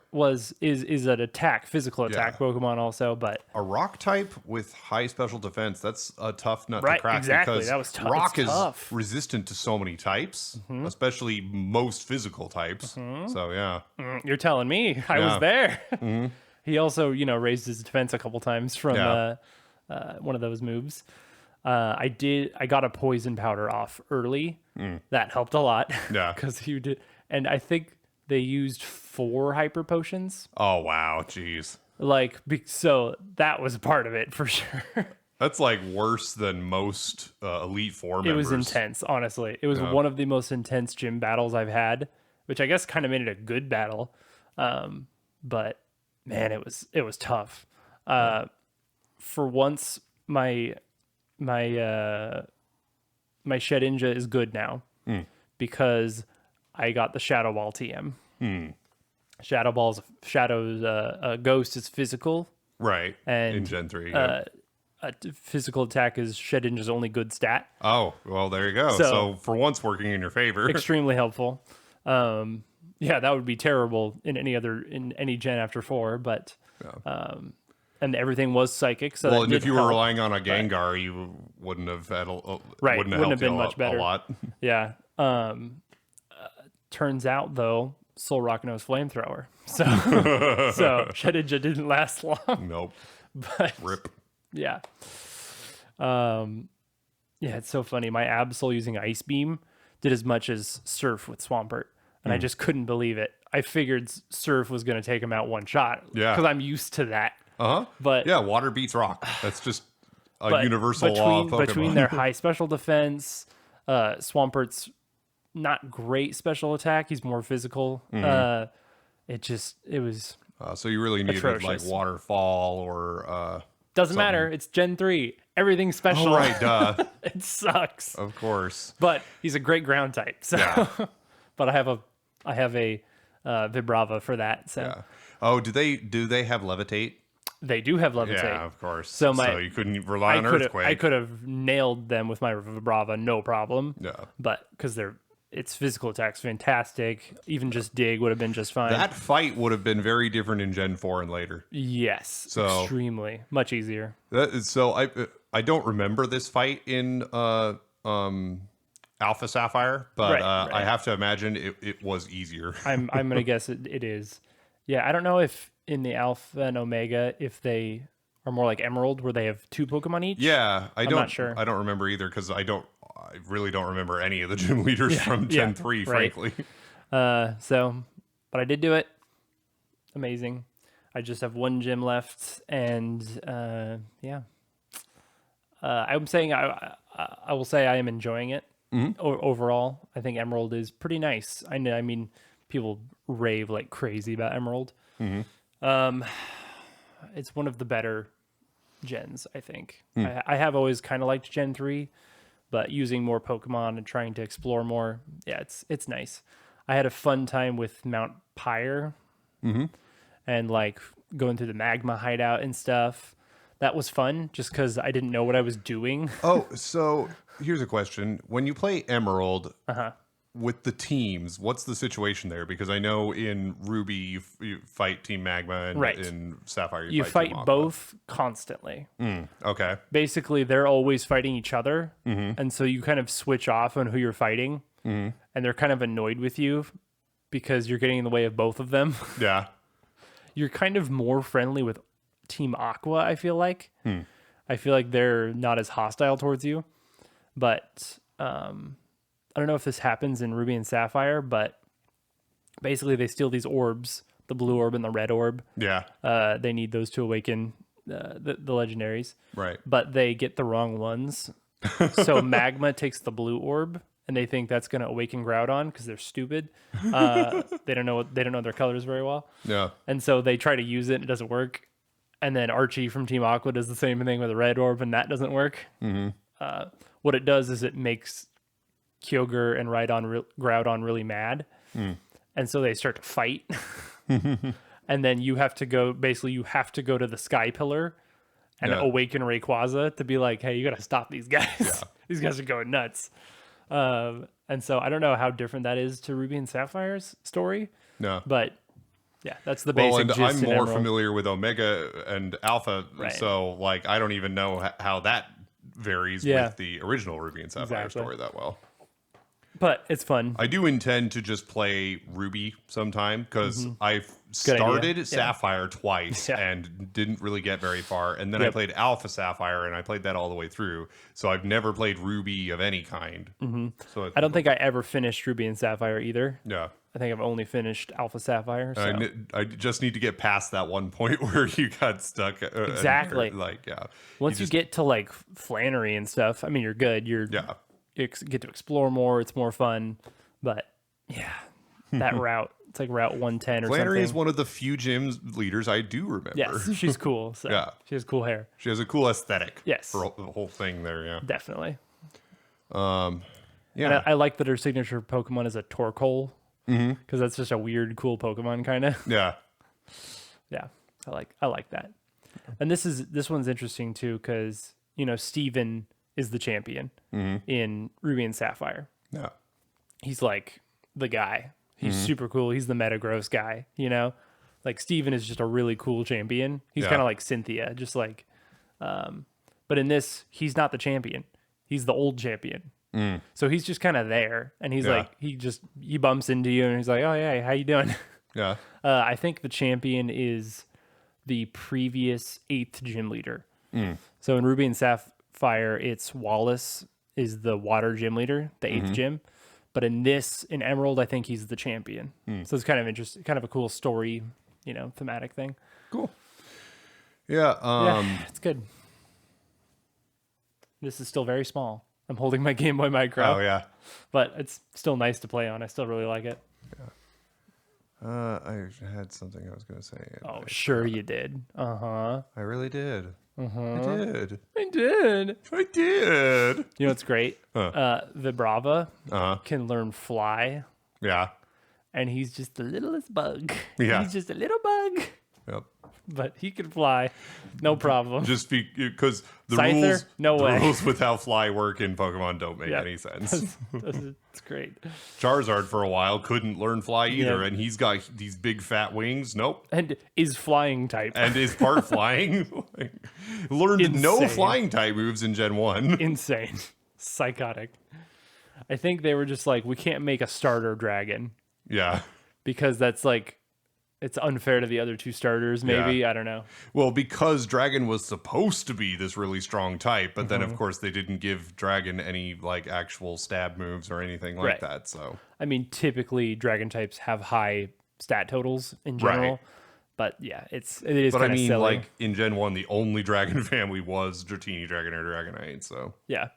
is an physical attack Pokemon also, but a rock type with high special defense. That's a tough nut to Right, crack. exactly. Because That was tough. rock It's is tough. resistant to so many types, especially most physical types. So yeah. you're telling me I was Yeah. there. He also, raised his defense a couple times from Yeah. one of those moves. I got a poison powder off early. That helped a lot. Yeah. Because you did. And I think they used 4 hyper potions. Oh, wow. Jeez. Like, so that was part of it for sure. That's like worse than most Elite Four members. It was intense, honestly. It was one of the most intense gym battles I've had, which I guess kind of made it a good battle. But man, it was tough. For once, my Shedinja is good now because I got the Shadow Ball TM. Shadow's Ghost is physical. Right. And in Gen 3. Physical attack is Shedinja's only good stat. Oh, well, there you go. So- So for once working in your favor. Extremely helpful. Yeah, that would be terrible in any gen after 4, but and everything was psychic. So Well, that and did if you were help. relying on a Gengar, you wouldn't have had Right, wouldn't wouldn't have helped been you much better. a lot. Yeah. Turns out though, Soul Rock knows flamethrower. So so Shedinja didn't last long. Nope. But Rip. yeah. Yeah, it's so funny. My Absol using Ice Beam did as much as Surf with Swampert, and I just couldn't believe it. I figured Surf was going to take him out one shot. Yeah. Because I'm used to that. Uh-huh. But yeah, water beats rock. That's just a but universal law of Pokemon. between their high special defense, Swampert's not great special attack. He's more physical. It was so you really needed atrocious. like waterfall or doesn't matter. It's Gen 3. Everything's special. oh, right, duh. It sucks. Of course. But he's a great ground type. So Yeah. but I have a Vibrava for that. So Yeah. Oh, do they have levitate? they do have levitate. Yeah, of course. So you couldn't rely on earthquake. I could have nailed them with my Vibrava, no problem. Yeah. But because its physical attack's fantastic. Even just dig would have been just fine. That fight would have been very different in Gen 4 and later. Yes. So- extremely. Much easier. So I don't remember this fight in Alpha Sapphire, but Right, I have to imagine it was easier. I'm gonna guess it is. Yeah, I don't know if in the Alpha and Omega if they are more like Emerald where they have 2 Pokemon each. Yeah, I'm not sure. I don't remember either because I really don't remember any of the gym leaders from Gen 3, right. frankly. But I did do it. Amazing. I just have 1 gym left, and yeah. I'm saying I will say I am enjoying it. Overall, I think Emerald is pretty nice. I mean, people rave like crazy about Emerald. It's one of the better gens, I think. I have always kind of liked Gen 3, but using more Pokemon and trying to explore more, yeah, it's nice. I had a fun time with Mount Pyre and like going through the magma hideout and stuff. That was fun just because I didn't know what I was doing. Oh, so here's a question. When you play Emerald with the teams, what's the situation there? Because I know in Ruby you fight Team Magma, and Right. in Sapphire You Team fight Aqua. both constantly. Okay. Basically, they're always fighting each other. And so you kind of switch off on who you're fighting. And they're kind of annoyed with you because you're getting in the way of both of them. Yeah. You're kind of more friendly with Team Aqua, I feel like. I feel like they're not as hostile towards you. But I don't know if this happens in Ruby and Sapphire, but basically they steal these orbs, the blue orb and the red orb. Yeah. They need those to awaken the legendaries. Right. But they get the wrong ones. So Magma takes the blue orb, and they think that's going to awaken Groudon because they're stupid. They don't know their colors very well. Yeah. And so they try to use it, and it doesn't work. And then Archie from Team Aqua does the same thing with a red orb, and that doesn't work. What it does is it makes Kyogre and Groudon really mad. And so they start to fight. And then you have to go to the Sky Pillar and awaken Rayquaza to be like, hey, you got to stop these guys. Yeah. These guys are going nuts. And so I don't know how different that is to Ruby and Sapphire's story, No. but yeah, that's the basic Well, and gist I'm in more Emerald. familiar with Omega and Alpha, Right. so like I don't even know how that varies Yeah. with the original Ruby and Sapphire Exactly. story that well. But it's fun. I do intend to just play Ruby sometime because I've Good idea. started Yeah. Sapphire twice Yeah. and didn't really get very far. And then I played Alpha Sapphire and I played that all the way through. So I've never played Ruby of any kind. So I don't think I ever finished Ruby and Sapphire either. yeah. I think I've only finished Alpha Sapphire. So. I just need to get past that one point where you got stuck. Exactly. Like, yeah. Once you get to like Flannery and stuff, I mean, you're good. You get to explore more. It's more fun. But yeah, that route, it's like Route 110 or Flannery something. is one of the few gym leaders I do remember. Yes, she's cool. So Yeah. she has cool hair. She has a cool aesthetic. Yes. For the whole thing there, yeah. Definitely. Yeah. And I like that her signature Pokemon is a Torkoal. Because that's just a weird, cool Pokemon, kind of. Yeah. Yeah, I like that. And this one's interesting too because Steven is the champion in Ruby and Sapphire. Yeah. He's like the guy. He's super cool. He's the Metagross guy. Like Steven is just a really cool champion. He's kind of like Cynthia, just like. But in this, he's not the champion. He's the old champion. So he's just kind of there, and he's like he bumps into you, and he's like, "Oh yeah, how you doing?" Yeah. I think the champion is the previous 8th gym leader. So in Ruby and Sapphire, it's Wallace is the water gym leader, the 8th gym. But in Emerald, I think he's the champion. So it's kind of interesting, kind of a cool story, thematic thing. Cool. Yeah. Yeah, it's good. This is still very small. I'm holding my Game Boy Micro. Oh yeah. But it's still nice to play on. I still really like it. I had something I was going to say. Oh, sure you did. I really did. I did. I did. I did. You know what's great? Vibrava can learn fly, Yeah. and he's just the littlest bug. Yeah. He's just a little bug, Yep. but he can fly. No problem. Just because the Scyther? rules, No the way. rules with how fly work in Pokemon don't make Yeah. any sense. It's great. Charizard for a while couldn't learn fly either, Yeah. and he's got these big fat wings. Nope. And is flying type. And is part flying. Learned no Insane. flying type moves in Gen 1. Insane. Psychotic. I think they were just like, we can't make a starter dragon Yeah. because that's like, it's unfair to the other 2 starters, maybe. Yeah. I don't know. Well, because Dragon was supposed to be this really strong type, but then of course they didn't give Dragon any like actual stab moves or anything like Right. that. So I mean, typically dragon types have high stat totals in general, Right. but yeah, it is but I kind of mean, silly. like in Gen 1, the only Dragon family was Dratini, Dragonair, Dragonite. So Yeah.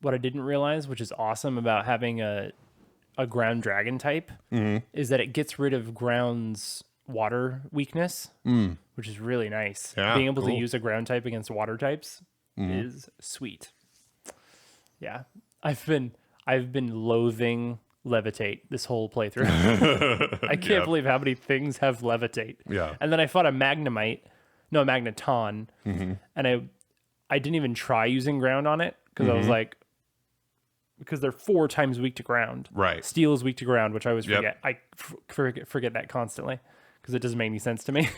What I didn't realize, which is awesome about having a ground dragon type, is that it gets rid of ground's water weakness, which is really nice. Yeah, Being able to cool. use a ground type against water types is sweet. Yeah. I've been loathing Levitate this whole playthrough. I can't believe how many things have Levitate. Yeah. And then I fought a Magnemite, no, a Magneton, and I didn't even try using ground on it because I was like, because they're 4 times weak to ground. Right. Steel is weak to ground, which I always Yep. forget. I forget that constantly because it doesn't make any sense to me.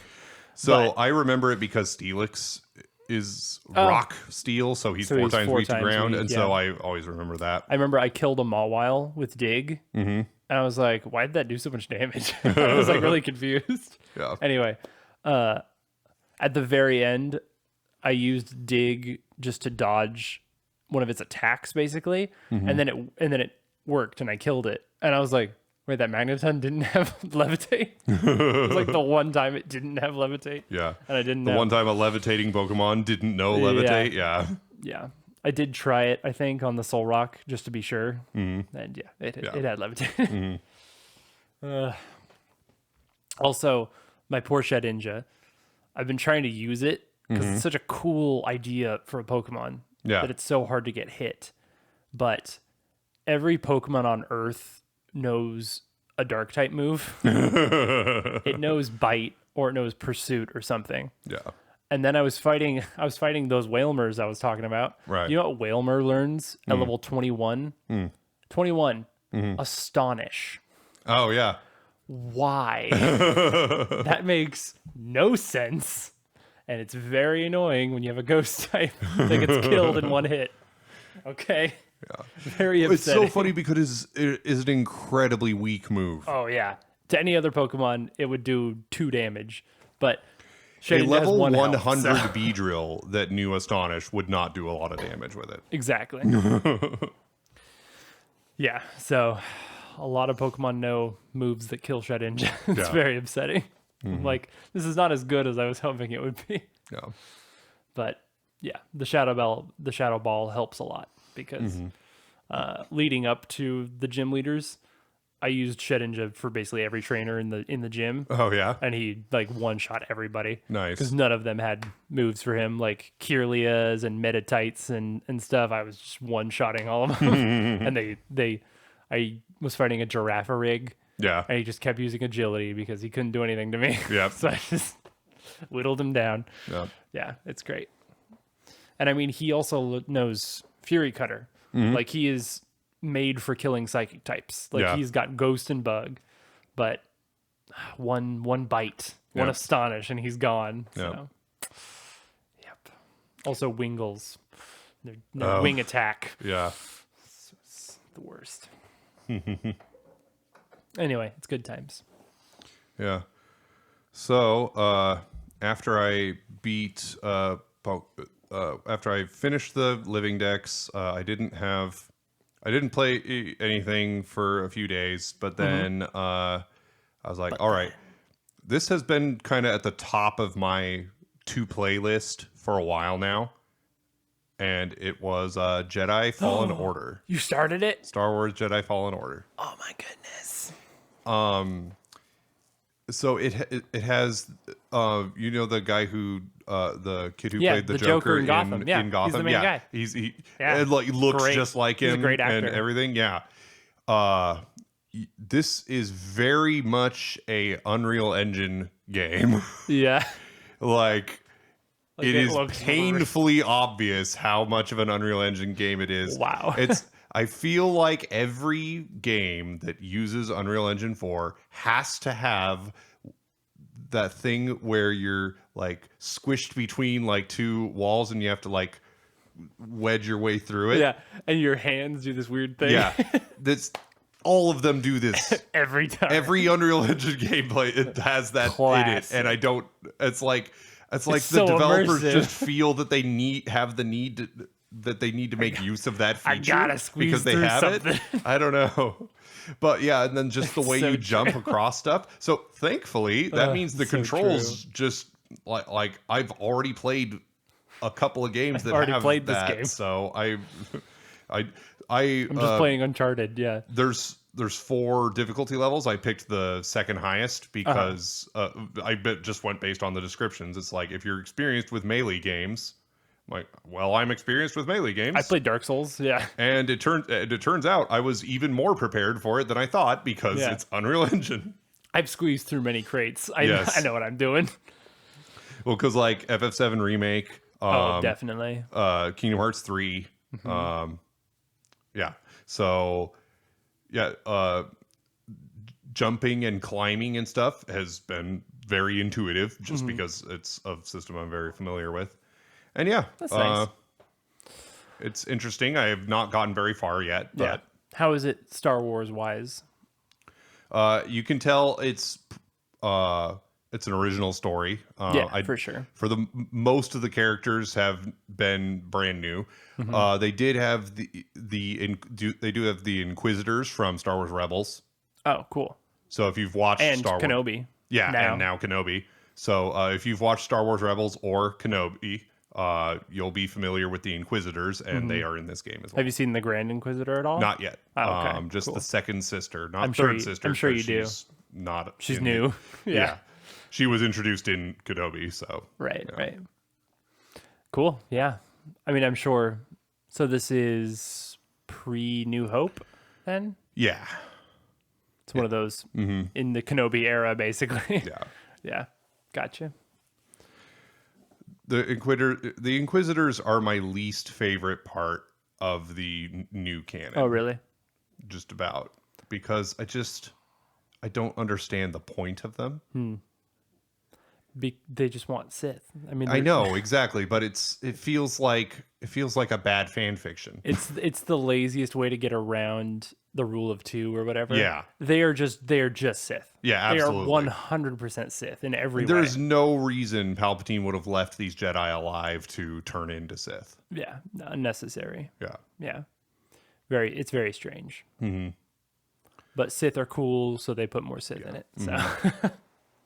So I remember it because Steelix is rock steel, so he's 4 times weak to ground, and so I always remember that. I remember I killed a Mawile with Dig, and I was like, why did that do so much damage? I was like really confused. Yeah. Anyway, at the very end, I used Dig just to dodge one of its attacks, basically, and then it worked, and I killed it, and I was like, wait, that Magneton didn't have Levitate? It was like the one time it didn't have Levitate. Yeah. And I didn't The know. one time a levitating Pokemon didn't know Levitate. Yeah. Yeah. I did try it, I think, on the Soul Rock just to be sure. And yeah, it had Levitate. Also, my poor Shedinja, I've been trying to use it because it's such a cool idea for a Pokemon Yeah. that it's so hard to get hit. But every Pokemon on Earth knows a dark type move. It knows Bite or it knows Pursuit or something. Yeah. And then I was fighting those Whalmers I was talking about. Right. You know what Whalmer learns at level 21? 21. Astonish. Oh, yeah. Why? That makes no sense. And it's very annoying when you have a ghost type that gets killed in one hit. Okay. Very It's upsetting. so funny because it is an incredibly weak move. Oh yeah. To any other Pokemon, it would do 2 damage, but A Shedinja has level 1 health, 100 so- Beedrill that knew Astonish would not do a lot of damage with it. Exactly. Yeah. So a lot of Pokemon know moves that kill Shedinja. It's Yeah. very upsetting. Like this is not as good as I was hoping it would be. Yeah. But yeah, the Shadow Ball helps a lot because leading up to the gym leaders, I used Shedinja for basically every trainer in the gym, Oh, yeah? and he like one shot everybody. Nice. Because none of them had moves for him, like Kirlias and Meditites and stuff. I was just one shotting all of them, and I was fighting a Girafarig, Yeah. and he just kept using agility because he couldn't do anything to me. Yep. So I just whittled him down. Yeah. Yeah, it's great. And I mean, he also knows Fury Cutter. Like he is made for killing psychic types. Like Yeah. he's got Ghost and Bug, but one bite, one Yep. Astonish, and he's gone. Yep. So, yep. Also Wingles, their wing attack, Yeah. it's the worst. Anyway, it's good times. Yeah. So, after I beat, after I finished the living decks, I didn't play anything for a few days, but then, I was like, all right, this has been kind of at the top of my to play list for a while now. And it was, Jedi Fallen Order. You started it? Star Wars Jedi Fallen Order. Oh my goodness. So it has you know the guy who the kid who Yeah, played the the Joker in Gotham. Yeah, in Gotham. he's the main guy. He Yeah. and, like looks Great. just like He's a him great and actor. everything. Yeah. This is very much a Unreal Engine game. Yeah. Like it it is looks painfully obvious how much of an Unreal Engine game it is. Wow. I feel like every game that uses Unreal Engine 4 has to have that thing where you're like squished between like 2 walls and you have to like wedge your way through it. Yeah. And your hands do this weird thing. Yeah. That's all of them do this. Every time. Every Unreal Engine gameplay it has that in it, Classic. and I don't. It's like the so developers immersive. just feel that they need to make use of that feature gotta squeeze because they through have something. it. I don't know, but yeah, and then just the way so you jump true. across stuff. So thankfully, that means the so controls just like I've already played a couple of games that already have played this that, game. so I'm just playing Uncharted. Yeah. there's 4 difficulty levels. I picked the second highest because just went based on the descriptions. It's like if you're experienced with melee games, I'm like, well, I'm experienced with melee games. I played Dark Souls. Yeah. and it turns out I was even more prepared for it than I thought because Yeah. it's Unreal Engine. I've squeezed through many crates. Yes. I know what I'm doing. Well, because like FF7 remake, Definitely. Kingdom Hearts 3, yeah. So yeah, jumping and climbing and stuff has been very intuitive just because it's a system I'm very familiar with. And yeah, That's nice. it's interesting. I have not gotten very far yet, Yeah. but How is it Star Wars wise? you can tell it's an original story. For sure. For most of the characters have been brand new. They did have they do have the Inquisitors from Star Wars Rebels. Oh, cool. So if you've watched And Star Wars, Kenobi. yeah, now. and now Kenobi. So if you've watched Star Wars Rebels or Kenobi, you'll be familiar with the Inquisitors, and they are in this game as well. Have you seen the Grand Inquisitor at all? Not yet. Oh, okay, Just cool. the second sister, not I'm sure third you- sister. I'm sure 'cause you do. she's not. She's in new. the- Yeah. She was introduced in Kenobi, so Right. Cool. Yeah. I mean, I'm sure. So this is pre New Hope then? yeah, It's one of those in the Kenobi era, basically. yeah. Yeah. Gotcha. The Inquisitors are my least favorite part of the new canon. Oh, really? Just about, because I don't understand the point of them. They just want Sith. I mean, I know exactly, but it feels like a bad fan fiction. it's the laziest way to get around the rule of two or whatever. Yeah. They are just Sith. Yeah, absolutely. They are 100% Sith in every way. There's no reason Palpatine would have left these Jedi alive to turn into Sith. Yeah, unnecessary. Yeah. Yeah. It's very strange. Mm-hmm. But Sith are cool, so they put more Sith in it. So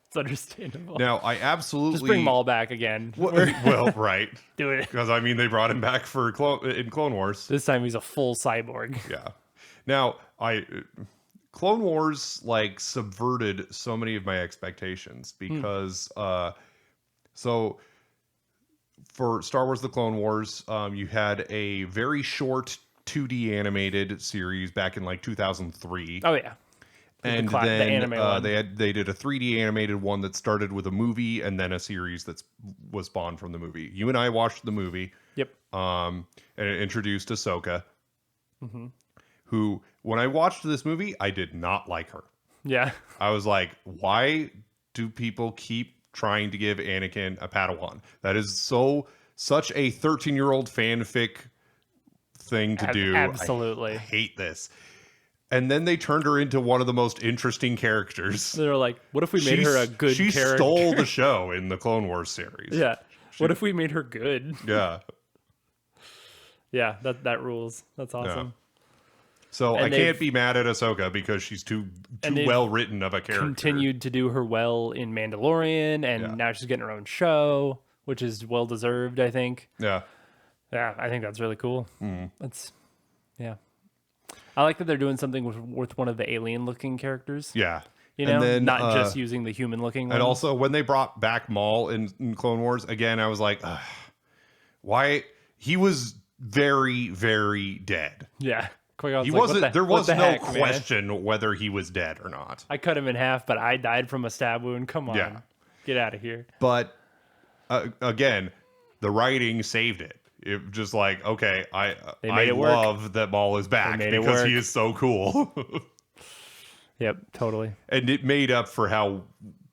it's understandable. Now, I absolutely... Just bring Maul back again. Well, right. Do it. Because, I mean, they brought him back for in Clone Wars. This time he's a full cyborg. Yeah. Now, Clone Wars, like, subverted so many of my expectations because... So, for Star Wars The Clone Wars, you had a very short 2D animated series back in, like, 2003. Oh, yeah. And then they did a 3D animated one that started with a movie and then a series was spawned from the movie. You and I watched the movie. Yep. And it introduced Ahsoka, who, when I watched this movie, I did not like her. Yeah. I was like, why do people keep trying to give Anakin a Padawan? That is such a 13-year-old fanfic thing to do. Absolutely. I hate this. And then they turned her into one of the most interesting characters. They're like, what if we made her a good character? She stole the show in the Clone Wars series. Yeah. What if we made her good? Yeah. Yeah, that rules. That's awesome. Yeah. So I can't be mad at Ahsoka because she's too well written of a character. Continued to do her well in Mandalorian, and now she's getting her own show, which is well deserved, I think. Yeah. Yeah, I think that's really cool. Yeah. I like that they're doing something with one of the alien-looking characters. Yeah. You know, and then, not just using the human-looking one. And also, when they brought back Maul in Clone Wars, again, I was like, why? He was very, very dead. Yeah. He wasn't. There was no question whether he was dead or not. I cut him in half, but I died from a stab wound. Come on. Yeah. Get out of here. But, again, the writing saved it. It just like, okay, I love that Maul is back because he is so cool. Yep, totally. And it made up for how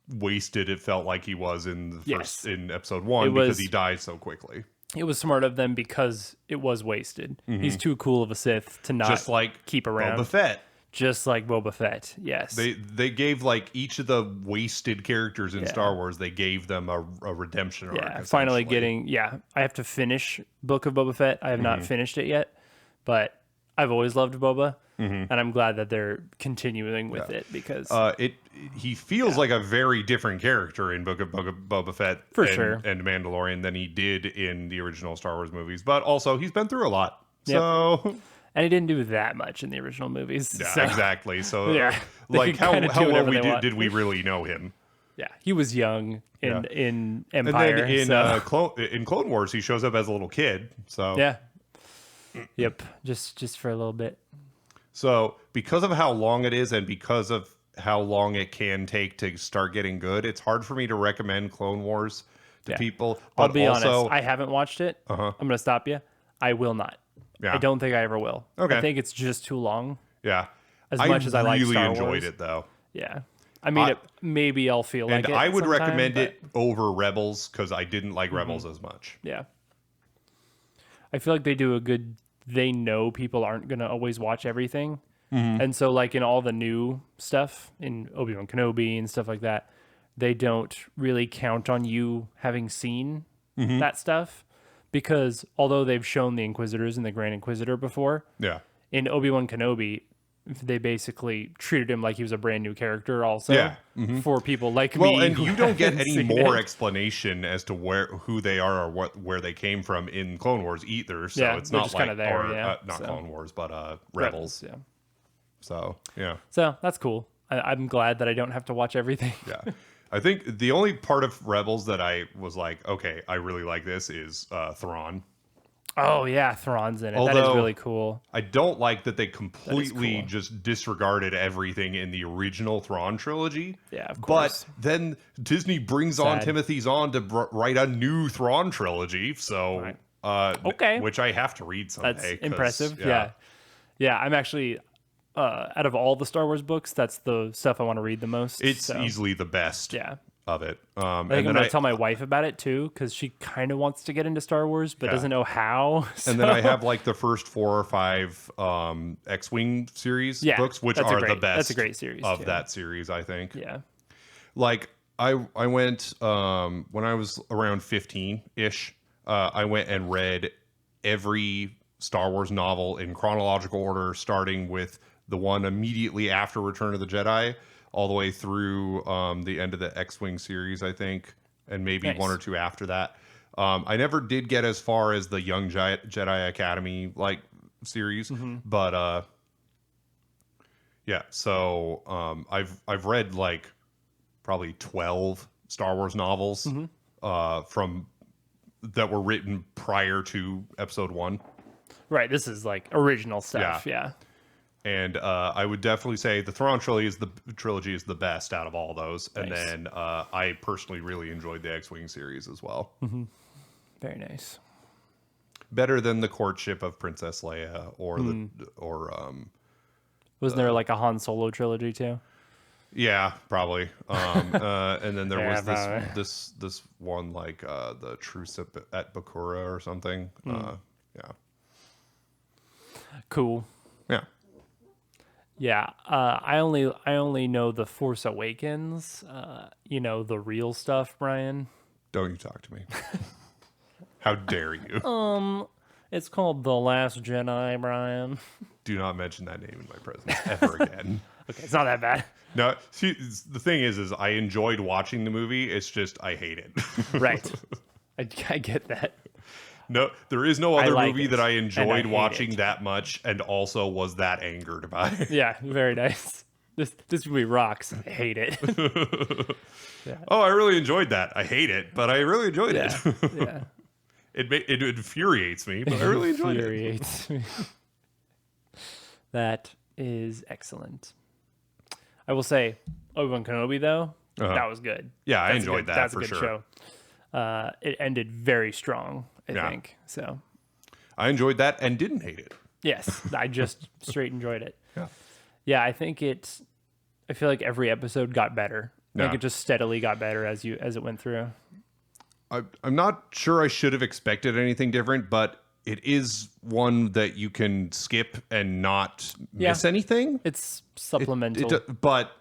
wasted it felt like he was in in episode 1 because he died so quickly. It was smart of them because it was wasted. He's too cool of a Sith to not just like keep around. Boba Fett. Just like Boba Fett, yes. They gave like each of the wasted characters in Star Wars, they gave them a redemption arc. Yeah, finally getting, I have to finish Book of Boba Fett. I have not finished it yet, but I've always loved Boba, and I'm glad that they're continuing with it because... he feels like a very different character in Book of Boba Fett and Mandalorian than he did in the original Star Wars movies, but also he's been through a lot, so... And he didn't do that much in the original movies. Yeah, so. Exactly. So, like, how well did we really know him? Yeah, he was young in Empire. And then in Clone Wars, he shows up as a little kid. So yeah, yep, just for a little bit. So because of how long it is, and because of how long it can take to start getting good, it's hard for me to recommend Clone Wars to people. But I'll be honest, I haven't watched it. I'm gonna stop you. I will not. Yeah. I don't think I ever will. Okay. I think it's just too long. Yeah. As much as I like Star Wars. I really enjoyed it, though. Yeah. I mean, maybe I'll feel like it. And I would recommend it over Rebels because I didn't like Rebels as much. Yeah. I feel like they do a good... They know people aren't going to always watch everything. And so, like, in all the new stuff, in Obi-Wan Kenobi and stuff like that, they don't really count on you having seen that stuff. Because although they've shown the Inquisitors and the Grand Inquisitor before, in Obi-Wan Kenobi, they basically treated him like he was a brand new character also for people like me. Well, and you don't get any more explanation as to who they are or where they came from in Clone Wars either. So it's not like, Clone Wars, but Rebels. Yeah. So, yeah. So that's cool. I'm glad that I don't have to watch everything. Yeah. I think the only part of Rebels that I was like, okay, I really like this is Thrawn. Oh, yeah, Thrawn's in it. That is really cool. I don't like that they completely just disregarded everything in the original Thrawn trilogy. Yeah, of course. But then Disney brings on Timothy Zahn to write a new Thrawn trilogy. So, which I have to read someday. That's impressive. Yeah, I'm actually... out of all the Star Wars books, that's the stuff I want to read the most. It's easily the best. Yeah. of it. I think I'm going to tell my wife about it too, because she kind of wants to get into Star Wars, but doesn't know how. And then I have like the first 4 or 5 X-Wing series books, which are the best that's a great series of too. that series, I think. Yeah. Like I went when I was around 15-ish, I went and read every Star Wars novel in chronological order, starting with the one immediately after Return of the Jedi, all the way through the end of the X-Wing series, I think, and maybe Nice. 1 or 2 after that. I never did get as far as the Young Jedi Academy like series, but yeah. So I've read like probably 12 Star Wars novels from that were written prior to Episode 1. Right. This is like original stuff. Yeah. And I would definitely say the Thrawn trilogy is the best out of all those. And Nice. then I personally really enjoyed the X-Wing series as well. Very nice. Better than the courtship of Princess Leia Wasn't there like a Han Solo trilogy too? yeah, probably. And then there Yeah, was this one like the Truce at Bakura or something. Yeah. Cool. Yeah. Yeah, I only know the Force Awakens. The real stuff, Brian. Don't you talk to me. How dare you? It's called The Last Jedi, Brian. Do not mention that name in my presence ever again. Okay, it's not that bad. No, see, the thing is I enjoyed watching the movie. It's just I hate it. Right. I get that. No, there is no other like movie it, that I and I enjoyed hate watching it. that much and also was that angered by it. Yeah, very nice. This movie rocks. I hate it. Oh, I really enjoyed that. I hate it, but I really enjoyed Yeah. it. Yeah. It infuriates me, but I really enjoyed it. Infuriates me. That is excellent. I will say, Obi-Wan Kenobi though, that was good. Yeah, I That's enjoyed that That's for a good sure. show. It ended very strong, I think. So I enjoyed that and didn't hate it. yes, I just straight enjoyed it. Yeah. Yeah, I feel like every episode got better. I think Yeah. it just steadily got better as it went through. I'm not sure I should have expected anything different, but it is one that you can skip and not miss anything. It's supplemental. But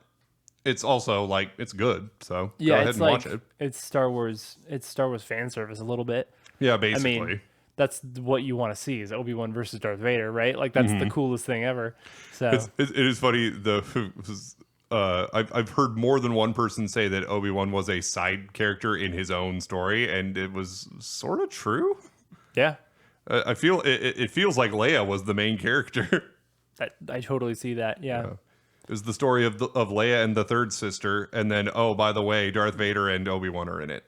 it's also like it's good. So yeah, go ahead it's and watch it. It's Star Wars. It's Star Wars fan service a little bit. Yeah, basically. I mean, that's what you want to see is Obi-Wan versus Darth Vader, right? Like that's the coolest thing ever. So it is funny. I've heard more than one person say that Obi-Wan was a side character in his own story, and it was sort of true. yeah, I feel it feels like Leia was the main character. I totally see that. Yeah. It was the story of Leia and the third sister, and then by the way, Darth Vader and Obi-Wan are in it.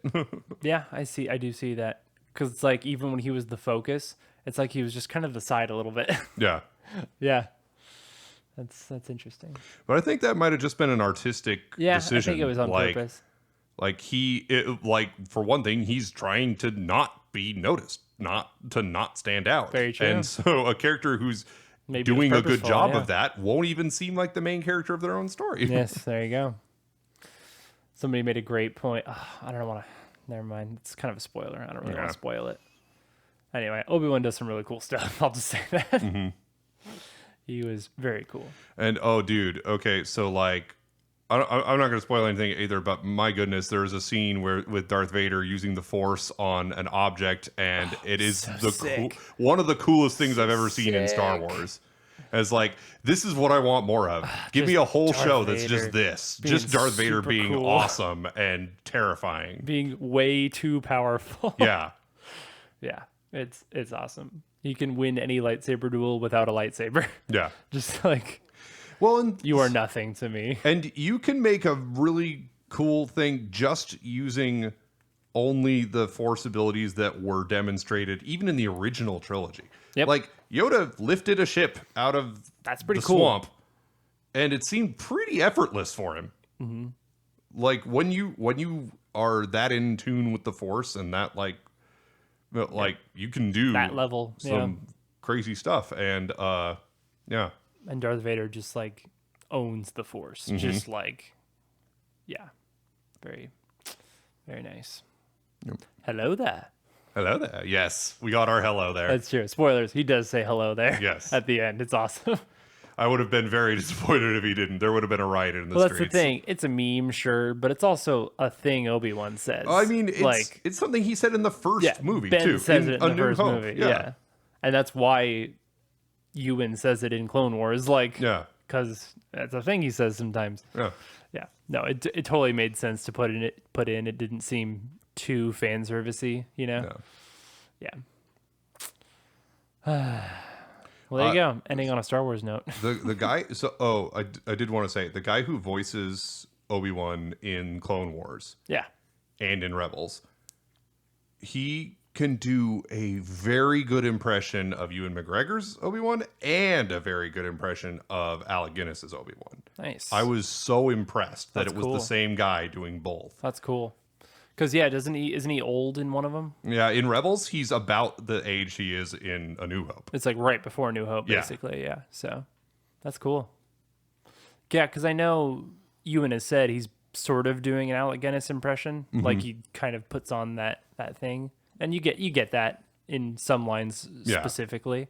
Yeah, I do see that because it's like even when he was the focus, it's like he was just kind of the side a little bit. Yeah. Yeah, that's interesting. But I think that might have just been an artistic Yeah, decision. I think it was on purpose. Like for one thing, he's trying to not be noticed, not stand out. Very true. And so a character who's Maybe it was doing a good purposeful, job yeah. of that won't even seem like the main character of their own story. Yes, there you go. Somebody made a great point. I don't want to. Never mind. It's kind of a spoiler. I don't really want to spoil it. Anyway, Obi-Wan does some really cool stuff. I'll just say that. He was very cool. And dude, okay, so like, I'm not going to spoil anything either, but my goodness, there's a scene with Darth Vader using the Force on an object, and it is so one of the coolest things I've ever seen in Star Sick. Wars. As like, this is what I want more of. Give me a whole Darth show that's Vader just this, being just Darth Vader super being cool. awesome and terrifying. Being way too powerful. Yeah, Yeah. It's awesome. You can win any lightsaber duel without a lightsaber. yeah. Just like Well, and you are nothing to me. And you can make a really cool thing just using only the Force abilities that were demonstrated, even in the original trilogy. Yep. Like Yoda lifted a ship out of That's pretty the cool. swamp, and it seemed pretty effortless for him. Mm-hmm. Like when you are that in tune with the Force and that like you can do That level, some crazy stuff, and yeah. And Darth Vader just like owns the Force. Just like, yeah, very. Very nice. Hello there. Hello there. Yes, we got our hello there. That's true. Spoilers. He does say hello there. Yes. At the end. It's awesome. I would have been very disappointed if he didn't. There would have been a riot in the Well, streets. that's the thing. It's a meme, sure, but it's also a thing Obi-Wan says. I mean, it's like it's something he said in the first movie Ben too. says it in A the New first Hope. movie. Yeah. And that's why Ewan says it in Clone Wars. Like, Yeah. because that's a thing he says sometimes. Yeah. Yeah. No, it totally made sense to put in. It didn't seem too fan servicey, you know? Yeah. Well, there you go. Ending on a Star Wars note. The guy. So, I did want to say the guy who voices Obi-Wan in Clone Wars Yeah. and in Rebels, he can do a very good impression of Ewan McGregor's Obi-Wan and a very good impression of Alec Guinness's Obi-Wan. Nice. I was so impressed that That's it was cool. the same guy doing both. That's cool. Because, yeah, isn't he old in one of them? Yeah, in Rebels, he's about the age he is in A New Hope. It's like right before New Hope, Yeah. basically. Yeah. So that's cool. Yeah, because I know Ewan has said he's sort of doing an Alec Guinness impression. Like he kind of puts on that thing. And you get that in some lines specifically.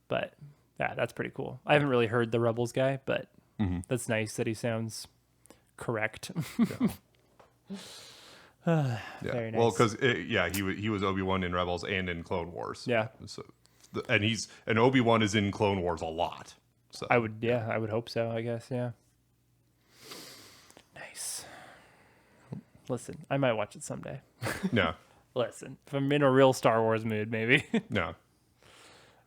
But yeah, that's pretty cool. I haven't really heard the Rebels guy, but that's nice that he sounds correct. Very nice. Well, because he was Obi-Wan in Rebels and in Clone Wars. Yeah. So, and Obi-Wan is in Clone Wars a lot. So I would hope so, I guess, yeah. Nice. Listen, I might watch it someday. no, Listen, if I'm in a real Star Wars mood, maybe. no,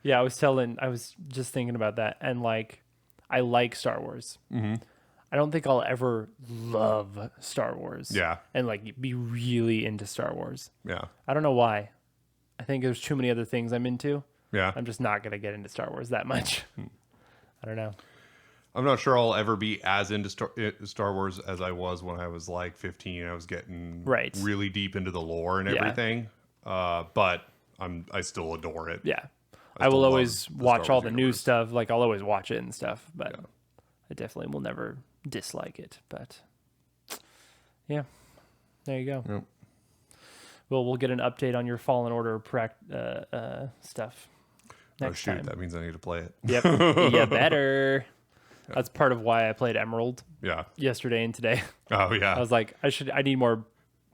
Yeah, I was just thinking about that, and like, I like Star Wars. Mm-hmm. I don't think I'll ever love Star Wars. Yeah. And like be really into Star Wars. yeah, I don't know why. I think there's too many other things I'm into. yeah. I'm just not gonna get into Star Wars that much. I don't know. I'm not sure I'll ever be as into Star Wars as I was when I was like 15. I was getting really deep into the lore and everything. But I still adore it. Yeah. I will always watch all the new universe. stuff. Like I'll always watch it and stuff, but I definitely will never dislike it. But yeah, there you go. Yep. Well, we'll get an update on your Fallen Order stuff next shoot, time. that means I need to play it. Yep. Yeah, better. That's part of why I played Emerald Yeah. yesterday and today. Oh yeah. I was like, I need more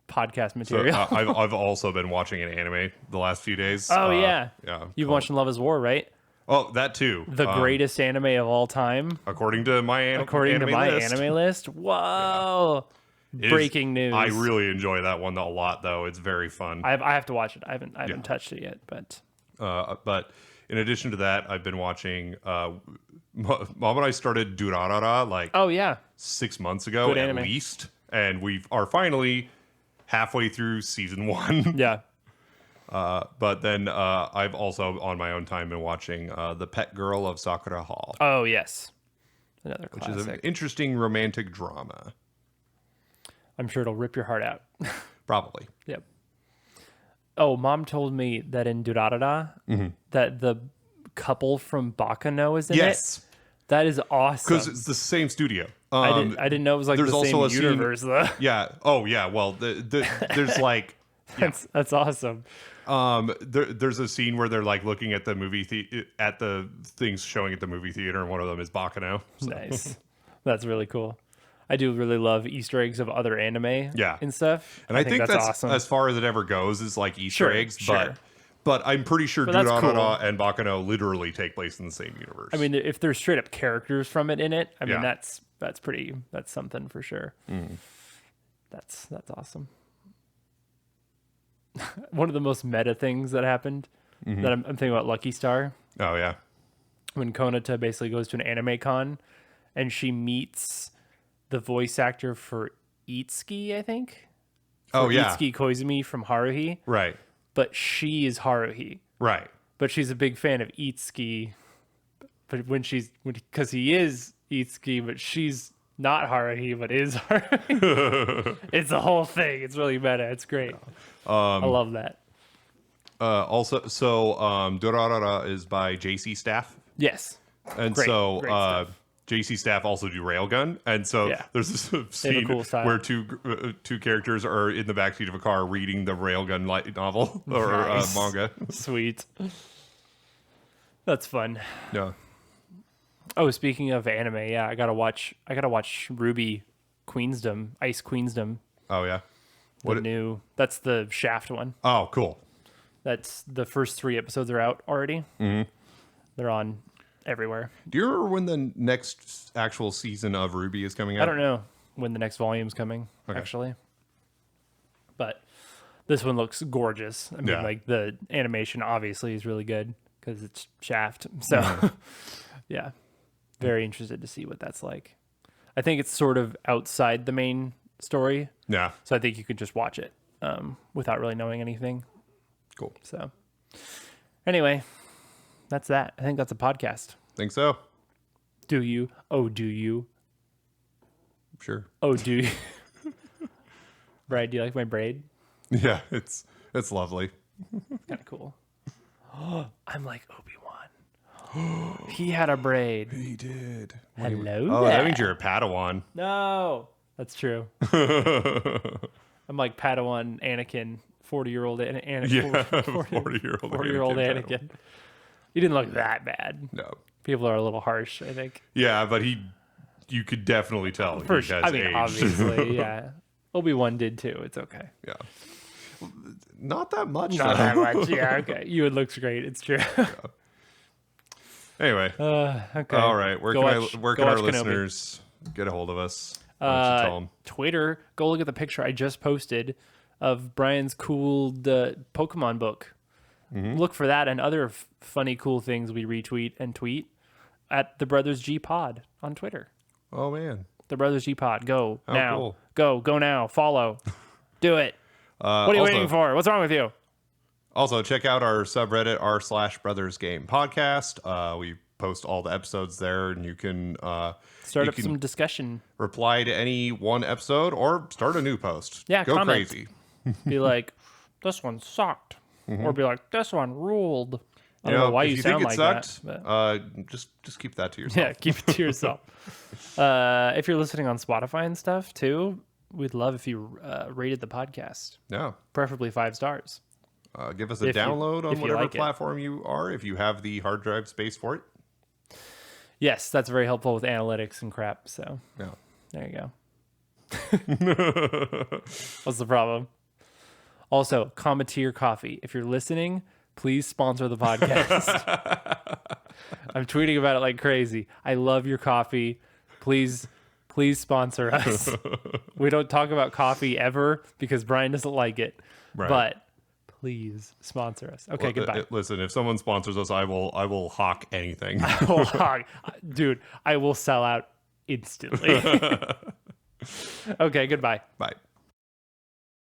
podcast So, material. I've also been watching an anime the last few days. Oh yeah. Yeah. You've been watching Love is War, right? Oh, that too. The greatest anime of all time. According to my anime list. Whoa. Breaking news. I really enjoy that one a lot, though. It's very fun. I have to watch it. I haven't touched it yet, but But in addition to that, I've been watching. Mom and I started Durarara like oh yeah, 6 months ago Good at anime. least, and we are finally halfway through season 1. yeah. But then I've also on my own time been watching The Pet Girl of Sakura Hall, Oh yes, another which is an classic. interesting romantic drama. I'm sure it'll rip your heart out. Probably. Yep. Oh, Mom told me that in Durarara, that the couple from Bakano is in Yes. it. That is awesome. Because it's the same studio. I didn't know it was like there's the also same a universe though. Yeah. Oh, yeah. Well, there's like, That's awesome. there's a scene where they're like looking at the at the things showing at the movie theater, and one of them is Bakano. So. Nice. That's really cool. I do really love Easter eggs of other anime and stuff. And I think that's awesome. as far as it ever goes is like Easter eggs, sure. but I'm pretty sure But that's Durarara cool. and Bakano literally take place in the same universe. I mean, if there's straight up characters from it in it, I mean Yeah. that's something for sure. That's awesome. One of the most meta things that happened that I'm thinking about Lucky Star oh yeah, when Konata basically goes to an anime con and she meets the voice actor for Itsuki, I think. oh For yeah, Itsuki Koizumi from Haruhi, right, but she is Haruhi. right. But she's a big fan of Itsuki. But because he is Itsuki, but she's not Haruhi, but is Haruhi. It's a whole thing. It's really meta. It's great. I love that. Also, so Durarara is by JC Staff. Yes. And Great so stuff. JC staff also do railgun, and so Yeah. there's this scene cool style. where two characters are in the backseat of a car reading the railgun light novel or Nice. manga. Sweet. That's fun. Yeah. Oh, speaking of anime, yeah, I gotta watch Ruby Queensdom, Ice Queensdom. Oh yeah. That's the Shaft one. Oh, cool. That's the first 3 episodes are out already. Mm-hmm. They're on everywhere. Do you remember when the next actual season of Ruby is coming out? I don't know when the next volume's coming, actually. But this one looks gorgeous. I mean, Yeah. like the animation obviously is really good because it's Shaft. So, yeah, very interested to see what that's like. I think it's sort of outside the main story. Yeah. So I think you could just watch it without really knowing anything. Cool. So anyway, that's that. I think that's a podcast. Think so. Do you? Oh, do you? Sure. Oh, do you? Brad, do you like my braid? Yeah, it's lovely. Kind of cool. I'm like Obi-Wan. He had a braid. He did. Hello Oh, there. that means you're a Padawan. No, that's true. I'm like Padawan Anakin, 40-year-old Anakin. Yeah, 40-year-old 40-year-old Anakin. He didn't look that bad. No. People are a little harsh, I think. Yeah, but you could definitely tell he has I mean, aged. obviously, yeah. Obi-Wan did too. It's okay. Yeah. Not that much. Not though. that much. Yeah, okay. Ewan looks great. It's true. Anyway. Okay. All right. Where Go can watch our Kenobi. listeners get a hold of us? Why don't you tell 'em? Twitter. Go look at the picture I just posted of Brian's cool Pokemon book. Mm-hmm. Look for that and other funny, cool things we retweet and tweet at the Brothers G Pod on Twitter. Oh, man. The Brothers G Pod. Go now. cool. Go now. Follow. Do it. What are you waiting for? What's wrong with you? Also, check out our subreddit, r/Brothers Game Podcast. We post all the episodes there, and you can Start up some discussion. reply to any one episode or start a new post. Yeah, Go comment. crazy. Be like, this one sucked. Or be like, this one ruled. I don't know why if you you sound think it like sucked, that. But just keep that to yourself. yeah, keep it to yourself. If you're listening on Spotify and stuff too, we'd love if you rated the podcast, Yeah. preferably 5 stars. Give us a If you- download on if you whatever like it. platform you are, if you have the hard drive space for it. Yes, that's very helpful with analytics and crap. So Yeah. there you go. What's the problem? Also, Cometeer Coffee. If you're listening, please sponsor the podcast. I'm tweeting about it like crazy. I love your coffee. Please sponsor us. We don't talk about coffee ever because Brian doesn't like it. Right. But please sponsor us. Okay, goodbye. Listen, if someone sponsors us, I will hawk anything. Dude, I will sell out instantly. Okay, goodbye. Bye.